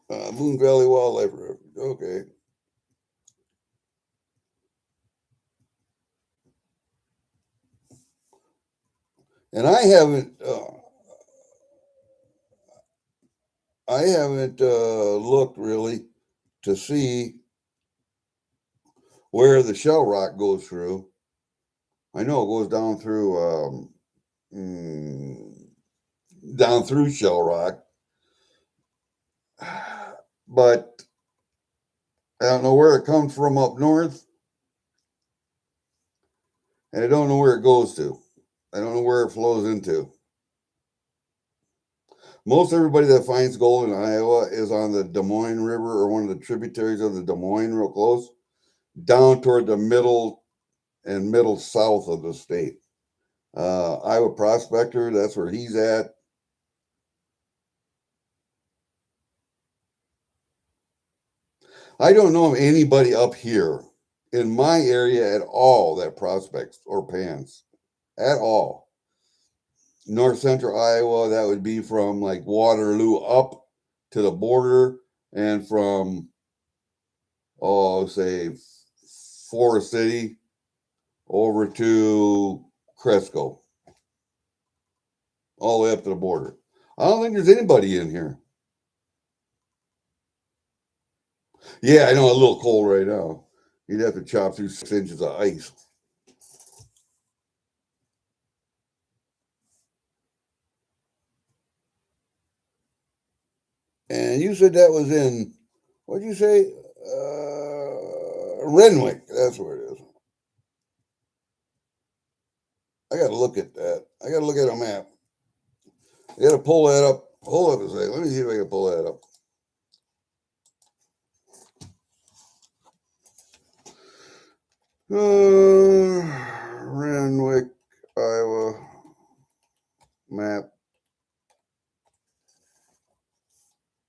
Boone Valley Wildlife Refuge, okay. And I haven't looked really to see where the shell rock goes through. I know it goes down through shell rock, but I don't know where it comes from up north, and I don't know where it goes to. I don't know where it flows into. Most everybody that finds gold in Iowa is on the Des Moines River or one of the tributaries of the Des Moines, real close, down toward the middle and middle south of the state. Iowa Prospector, that's where he's at. I don't know of anybody up here in my area at all that prospects or pans at all. North central Iowa, that would be from like Waterloo up to the border, and from, say, Forest City over to Cresco, all the way up to the border. I don't think there's anybody in here. Yeah, I know, a little cold right now. You'd have to chop through 6 inches of ice. And you said that was in, what'd you say? Renwick. That's where it is. I got to look at that. I got to look at a map. I got to pull that up. Hold up a second. Let me see if I can pull that up. Renwick, Iowa map.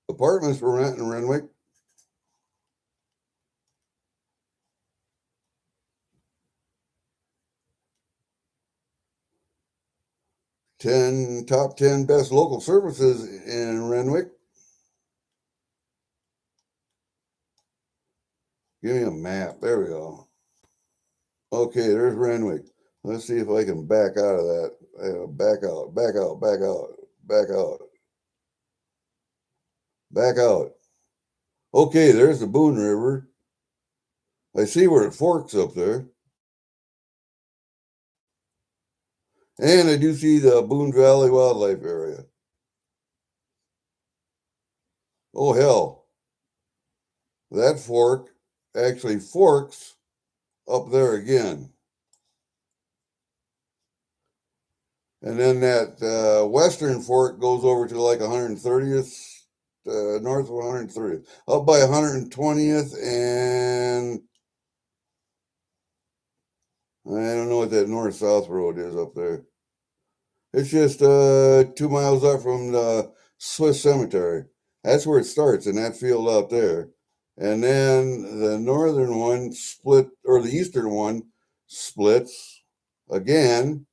Apartments for rent in Renwick. Top 10 best local services in Renwick. Give me a map. There we go. Okay, there's Renwick. Let's see if I can back out of that. Back out. Okay, there's the Boone River. I see where it forks up there. And I do see the Boone Valley Wildlife Area. Oh, hell. That fork actually forks up there again. And then that western fork goes over to like 130th, north of 130th, up by 120th, and I don't know what that north-south road is up there. It's just 2 miles up from the Swiss Cemetery. That's where it starts, in that field out there. And then the northern one split, or the eastern one splits again.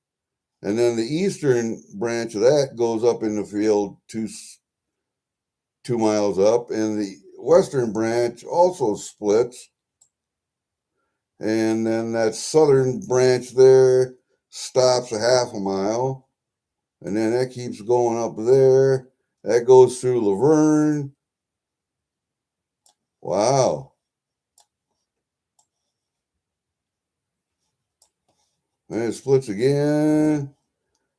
And then the eastern branch of that goes up in the field 2 miles up. And the western branch also splits, and then that southern branch there stops a half a mile, and then that keeps going up there. That goes through Laverne. Wow. And it splits again.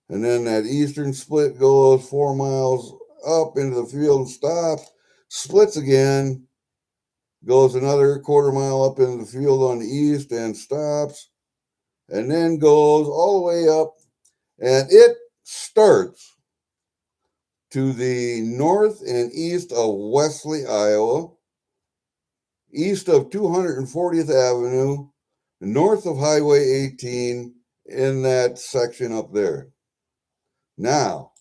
And then that eastern split goes 4 miles up into the field and stops, splits again, goes another quarter mile up into the field on the east and stops, and then goes all the way up. And it starts to the north and east of Wesley, Iowa, east of 240th Avenue, north of Highway 18 in that section up there. Now,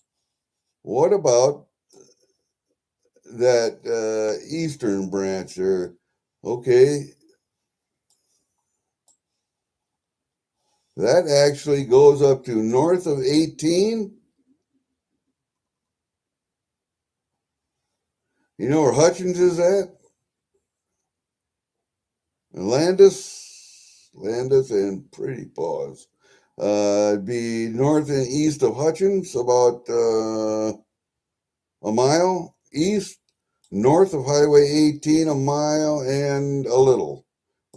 what about that eastern branch there? Okay, that actually goes up to north of 18. You know where Hutchins is at? Landis and Pretty Paws. It'd be north and east of Hutchins, about a mile east, north of Highway 18, a mile and a little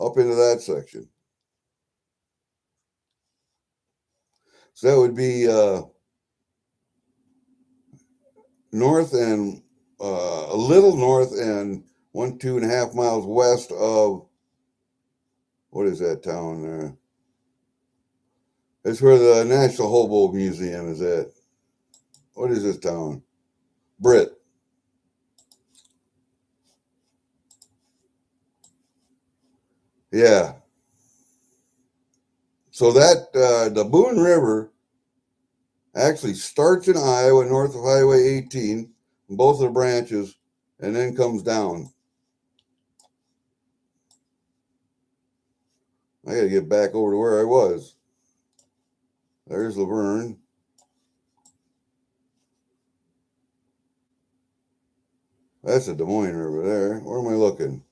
up into that section. So that would be north and a little north and 2.5 miles west of, what is that town there? It's where the National Hobo Museum is at. What is this town? Britt. Yeah. So that the Boone River actually starts in Iowa, north of Highway 18, both of the branches, and then comes down. I got to get back over to where I was. There's Laverne. That's the Des Moines River there. Where am I looking?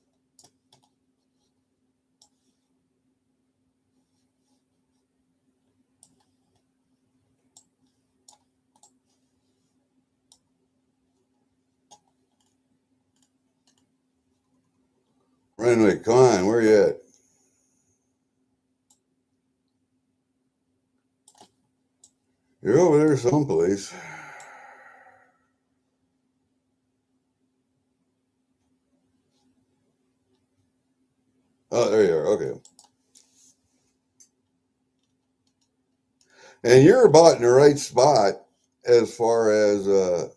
Renwick, come on, where you at? You're over there someplace. Oh, there you are. Okay. And you're about in the right spot as far as the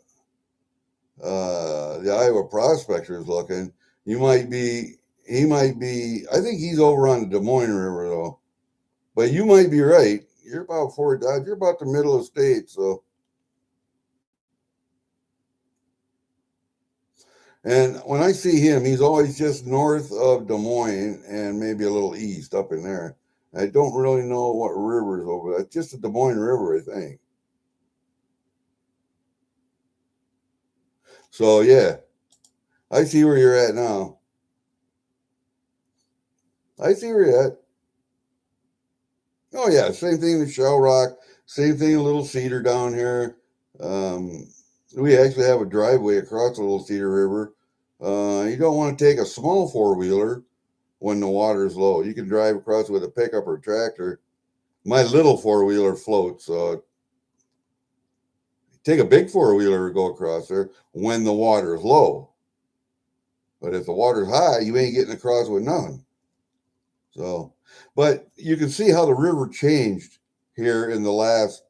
Iowa prospector is looking. He might be, I think he's over on the Des Moines River though. But you might be right. You're about Fort Dodge. You're about the middle of the state. So, and when I see him, he's always just north of Des Moines and maybe a little east up in there. I don't really know what river is over there. It's just the Des Moines River, I think. So yeah, I see where you're at now. I see where you're at. Oh yeah, same thing in Shell Rock. Same thing in Little Cedar down here. Um, we actually have a driveway across the Little Cedar River. You don't want to take a small four-wheeler when the water is low. You can drive across with a pickup or tractor. My little four-wheeler floats. Take a big four-wheeler to go across there when the water is low. But if the water's high, you ain't getting across with nothing. So, but you can see how the river changed here in the last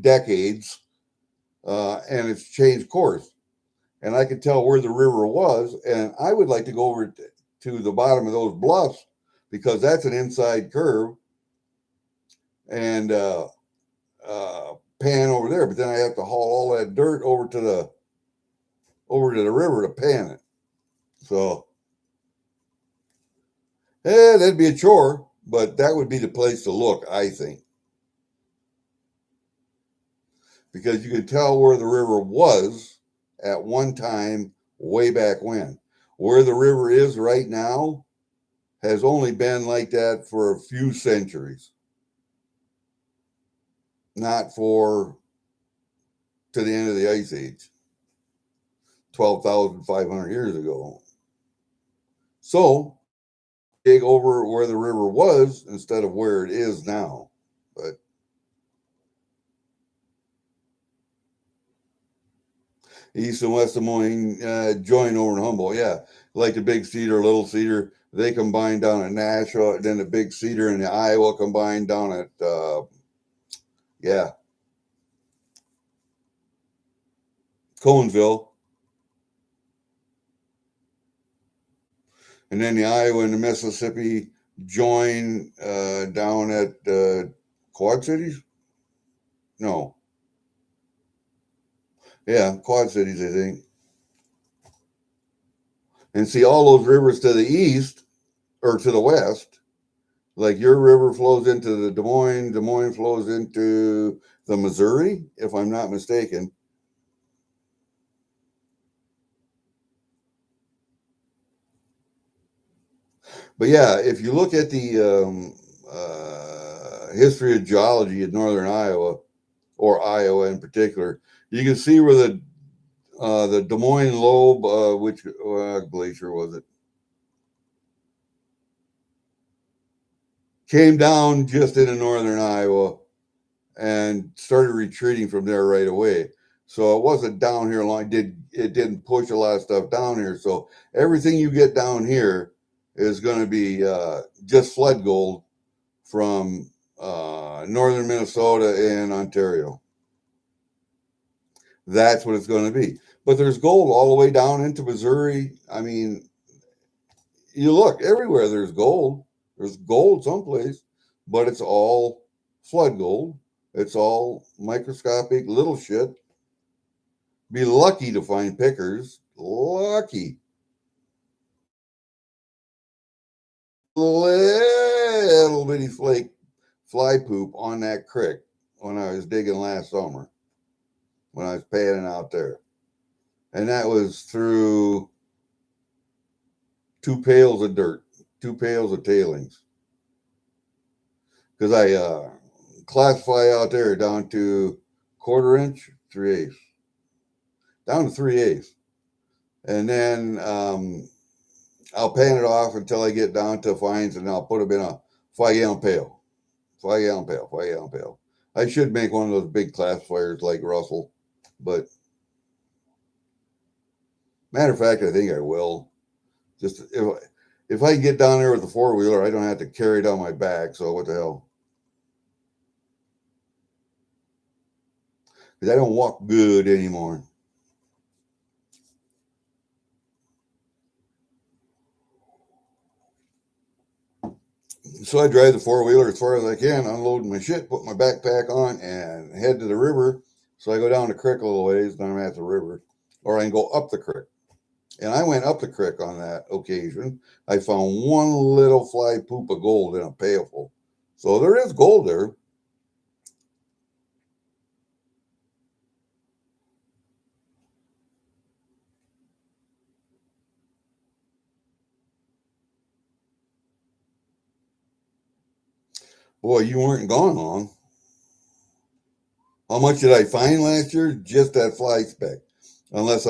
decades, and it's changed course. And I could tell where the river was, and I would like to go over to the bottom of those bluffs because that's an inside curve, and pan over there. But then I have to haul all that dirt over to the river to pan it. So, that'd be a chore, but that would be the place to look, I think, because you could tell where the river was at one time way back when. where the river is right now has only been like that for a few centuries, not for to the end of the Ice Age, 12,500 years ago. So, dig over where the river was instead of where it is now. But East and West Des Moines join over in Humboldt. Yeah, like the Big Cedar, Little Cedar, they combine down at Nashua. Then the Big Cedar and the Iowa combine down at, Conesville. And then the Iowa and the Mississippi join down at Quad Cities? No. Yeah, Quad Cities, I think. And see, all those rivers to the east or to the west, like your river flows into the Des Moines flows into the Missouri, if I'm not mistaken. But yeah, if you look at the history of geology in northern Iowa, or Iowa in particular, you can see where the Des Moines Lobe, which glacier was it, came down just into northern Iowa and started retreating from there right away. So it wasn't down here long. It didn't push a lot of stuff down here. So everything you get down here is going to be just flood gold from northern Minnesota and Ontario. That's what it's going to be. But there's gold all the way down into Missouri. I mean, you look everywhere, there's gold. There's gold someplace, but it's all flood gold. It's all microscopic little shit. Be lucky to find pickers. Lucky. Little bitty flake fly poop on that creek when I was digging last summer, when I was panning out there. And that was through 2 pails of dirt, 2 pails of tailings. Because I classify out there down to 1/4 inch, 3/8, down to 3/8. And then I'll pan it off until I get down to fines, and I'll put them in a 5-gallon pail. 5-gallon pail, 5-gallon pail. I should make one of those big classifiers like Russell, but matter of fact, I think I will. Just if I get down there with the 4-wheeler, I don't have to carry it on my back. So what the hell? Because I don't walk good anymore. So I drive the 4-wheeler as far as I can, unload my shit, put my backpack on, and head to the river. So I go down the creek a little ways, then I'm at the river, or I can go up the creek. And I went up the creek on that occasion. I found one little fly poop of gold in a pailful. So there is gold there. Boy, you weren't gone long. How much did I find last year? Just that fly speck. Unless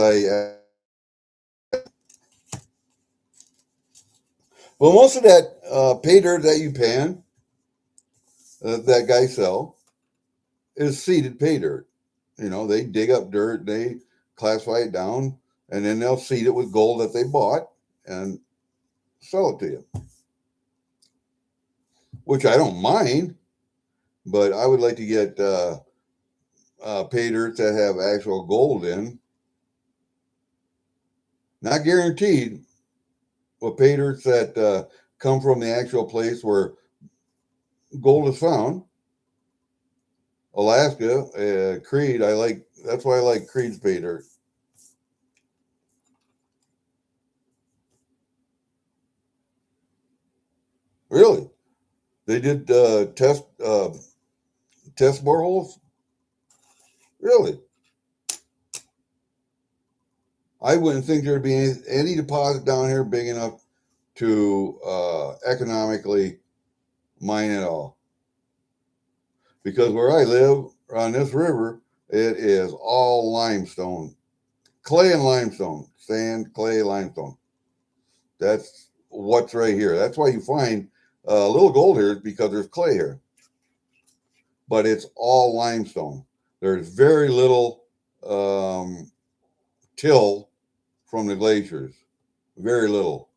well, most of that pay dirt that you pan, that guy sell, is seeded pay dirt. You know, they dig up dirt, they classify it down, and then they'll seed it with gold that they bought and sell it to you. Which I don't mind, but I would like to get pay dirt that have actual gold in. Not guaranteed, but pay dirts that come from the actual place where gold is found. Alaska, Creed, that's why I like Creed's pay dirt. Really? They did test boreholes? Really? I wouldn't think there'd be any deposit down here big enough to economically mine it all. Because where I live on this river, it is all limestone, clay and limestone, sand, clay, limestone. That's what's right here. That's why you find a little gold here, because there's clay here, but it's all limestone. There's very little till from the glaciers, very little.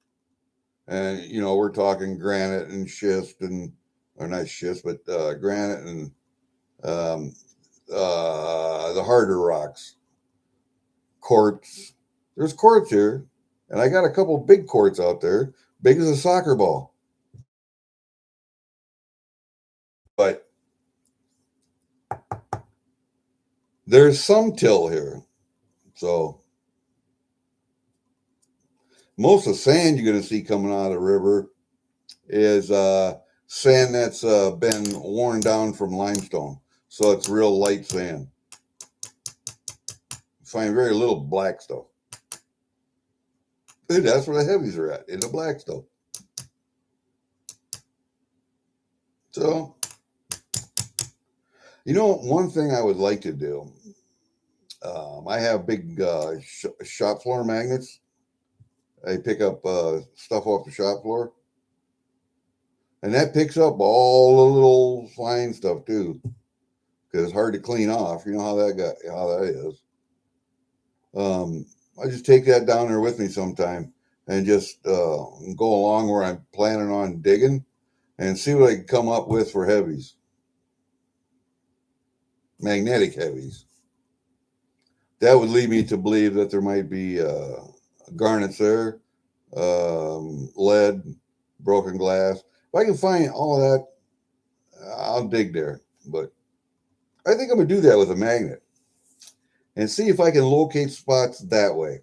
And we're talking granite and schist, and or not schist, but granite and um, the harder rocks, quartz. There's quartz here, and I got a couple big quartz out there, big as a soccer ball. But there's some till here, so most of the sand you're going to see coming out of the river is sand that's been worn down from limestone, so it's real light sand. You find very little black stuff. And that's where the heavies are at, in the black stuff. So, one thing I would like to do, I have big shop floor magnets. I pick up stuff off the shop floor, and that picks up all the little fine stuff too, because it's hard to clean off. You know how that is. I just take that down there with me sometime and just go along where I'm planning on digging and see what I can come up with for heavies, magnetic heavies. That would lead me to believe that there might be garnets there, lead, broken glass. If I can find all of that, I'll dig there. But I think I'm going to do that with a magnet and see if I can locate spots that way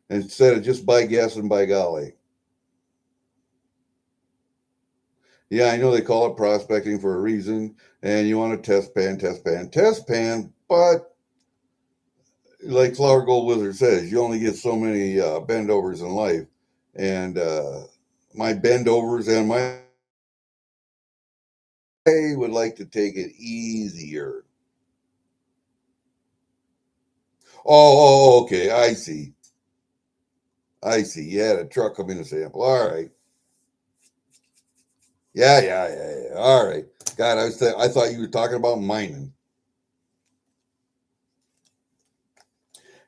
instead of just by guess and by golly. Yeah, I know they call it prospecting for a reason, and you want to test pan, but like Flower Gold Wizard says, you only get so many bendovers in life, and my bendovers and I would like to take it easier. Oh, okay, I see. You had a truck come in to sample. All right. Yeah. All right. God, I thought you were talking about mining.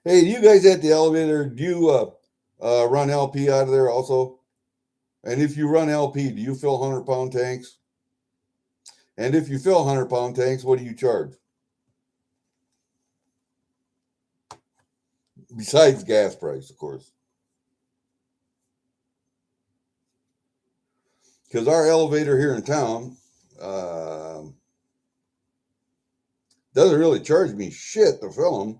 Hey, do you guys at the elevator, do you run LP out of there also? And if you run LP, do you fill 100-pound tanks? And if you fill 100-pound tanks, what do you charge? Besides gas price, of course. Because our elevator here in town doesn't really charge me shit to fill them,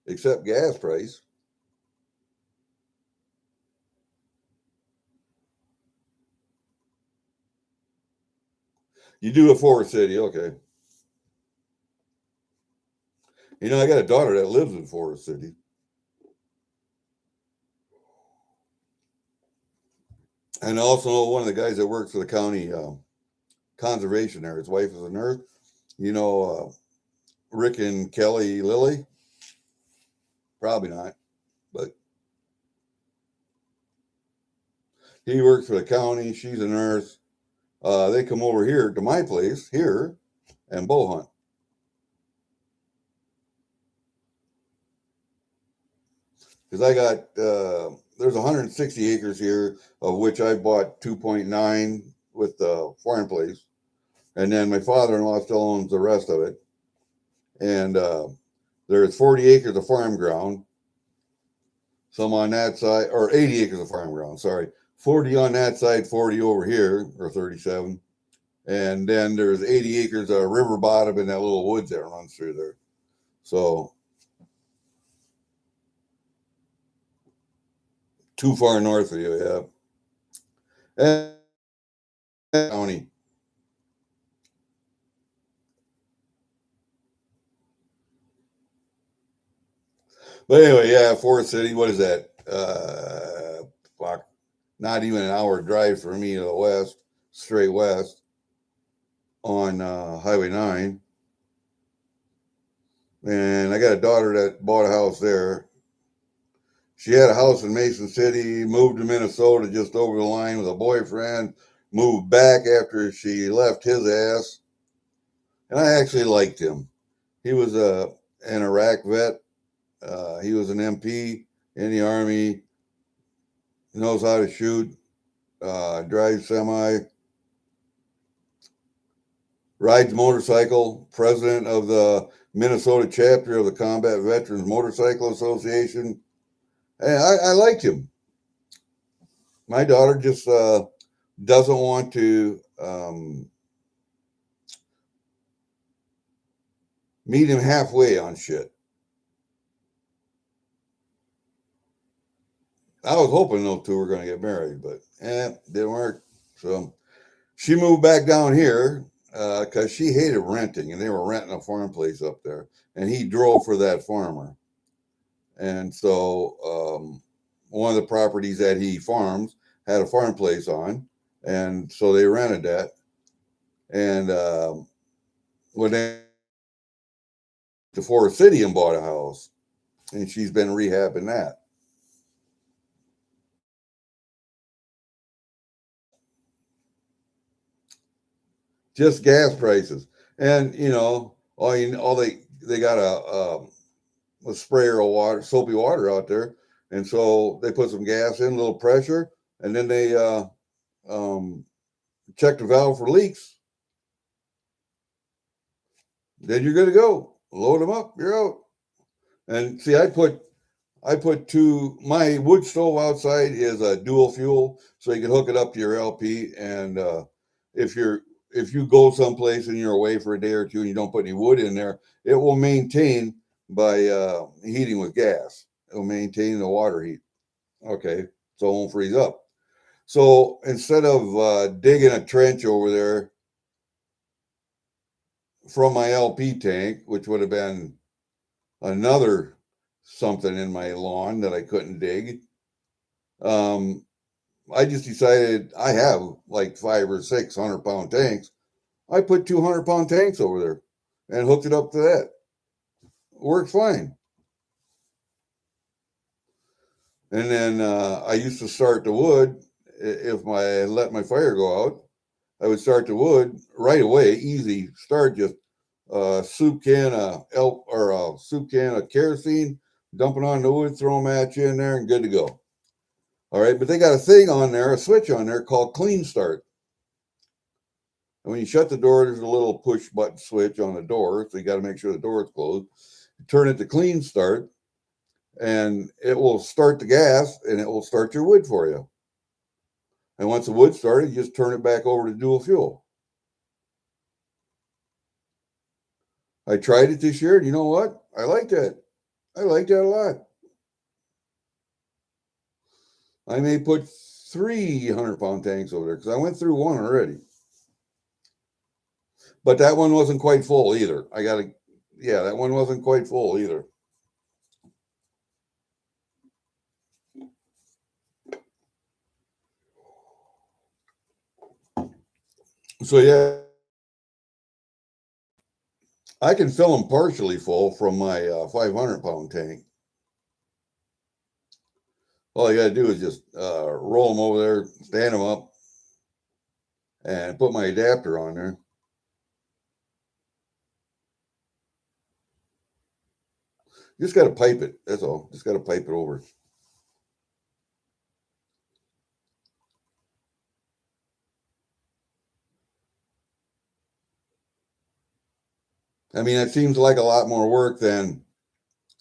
except gas price. You do a Forest City, okay. I got a daughter that lives in Forest City. And also one of the guys that works for the county conservation there. His wife is a nurse. Rick and Kelly Lilly? Probably not, but he works for the county. She's a nurse. They come over here to my place here and bow hunt. Because I got, there's 160 acres here, of which I bought 2.9 with the farm place. And then my father-in-law still owns the rest of it. And there's 40 acres of farm ground. Some on that side, or 80 acres of farm ground, sorry. 40 on that side, 40 over here, or 37. And then there's 80 acres of river bottom in that little woods that runs through there. So too far north of you, yeah. And county. But anyway, yeah, Forest City. What is that? Fuck, not even an hour drive for me to the west, straight west on Highway 9. And I got a daughter that bought a house there. She had a house in Mason City, moved to Minnesota just over the line with a boyfriend, moved back after she left his ass. And I actually liked him. He was an Iraq vet. He was an MP in the Army, knows how to shoot, drives semi, rides motorcycle, president of the Minnesota chapter of the Combat Veterans Motorcycle Association. And I liked him. My daughter just doesn't want to meet him halfway on shit. I was hoping those two were going to get married, but didn't work. So she moved back down here because she hated renting, and they were renting a farm place up there, and he drove for that farmer. And so one of the properties that he farms had a farm place on, and so they rented that. And when they to Forest City and bought a house, and she's been rehabbing that. Just gas prices, and all they got a sprayer of water, soapy water out there, and so they put some gas in, a little pressure, and then they check the valve for leaks. Then you're good to go. Load them up, you're out. And see, I put my wood stove outside is a dual fuel, so you can hook it up to your LP. And if you go someplace and you're away for a day or two and you don't put any wood in there, it will maintain by heating with gas. It will maintain the water heat. Okay, so it won't freeze up. So instead of digging a trench over there from my LP tank, which would have been another something in my lawn that I couldn't dig, I just decided I have like 500 or 600 pound tanks. I put 200 pound tanks over there and hooked it up to that. Works fine. And then I used to start the wood. If I let my fire go out, I would start the wood right away, easy start. Just soup can of elk or a soup can of kerosene, dump it on the wood, throw a match in there, and good to go. All right, but they got a thing on there, a switch on there called Clean Start. And when you shut the door, there's a little push button switch on the door, so you got to make sure the door is closed. You turn it to Clean Start, and it will start the gas, and it will start your wood for you. And once the wood started, you just turn it back over to dual fuel. I tried it this year, and you know what? I liked that. I liked that a lot. I may put 300 pound tanks over there because I went through one already. But that one wasn't quite full either. That one wasn't quite full either. So yeah, I can fill them partially full from my 500 pound tank. All I got to do is just roll them over there, stand them up, and put my adapter on there. Just got to pipe it. That's all. Just got to pipe it over. I mean, it seems like a lot more work and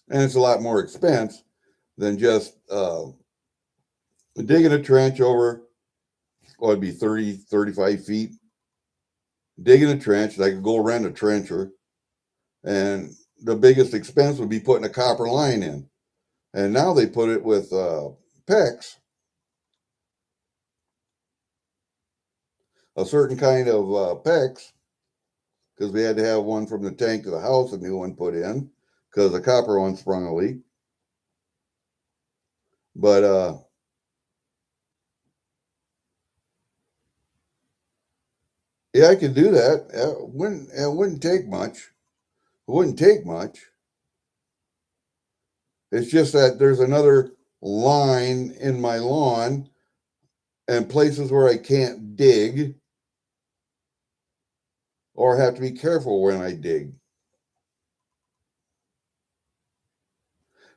it's a lot more expense than just digging a trench over, it'd be 30, 35 feet. Digging a trench, I could go rent a trencher, and the biggest expense would be putting a copper line in. And now they put it with PEX, a certain kind of PEX, because we had to have one from the tank to the house, a new one put in, because the copper one sprung a leak. But yeah, I could do that. It wouldn't take much. It wouldn't take much. It's just that there's another line in my lawn and places where I can't dig or have to be careful when I dig.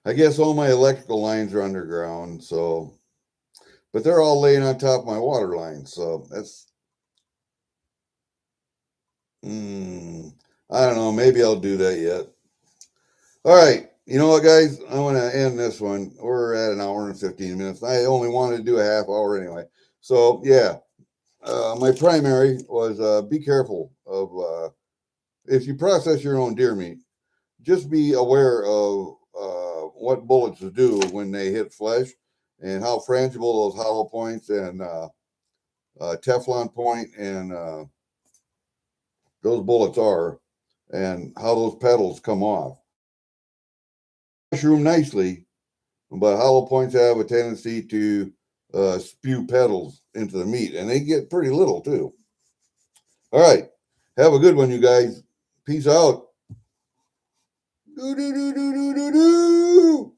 I guess all my electrical lines are underground, so but they're all laying on top of my water line, so that's I don't know, maybe I'll do that yet. All right, you know what, guys? I want to end this one. We're at an hour and 15 minutes. I only wanted to do a half hour anyway. So yeah, my primary was be careful of if you process your own deer meat, just be aware of what bullets do when they hit flesh and how frangible those hollow points and Teflon point and those bullets are, and how those petals come off. Mushroom nicely, but hollow points have a tendency to spew petals into the meat, and they get pretty little too. All right, have a good one, you guys. Peace out. Do do do do do do do.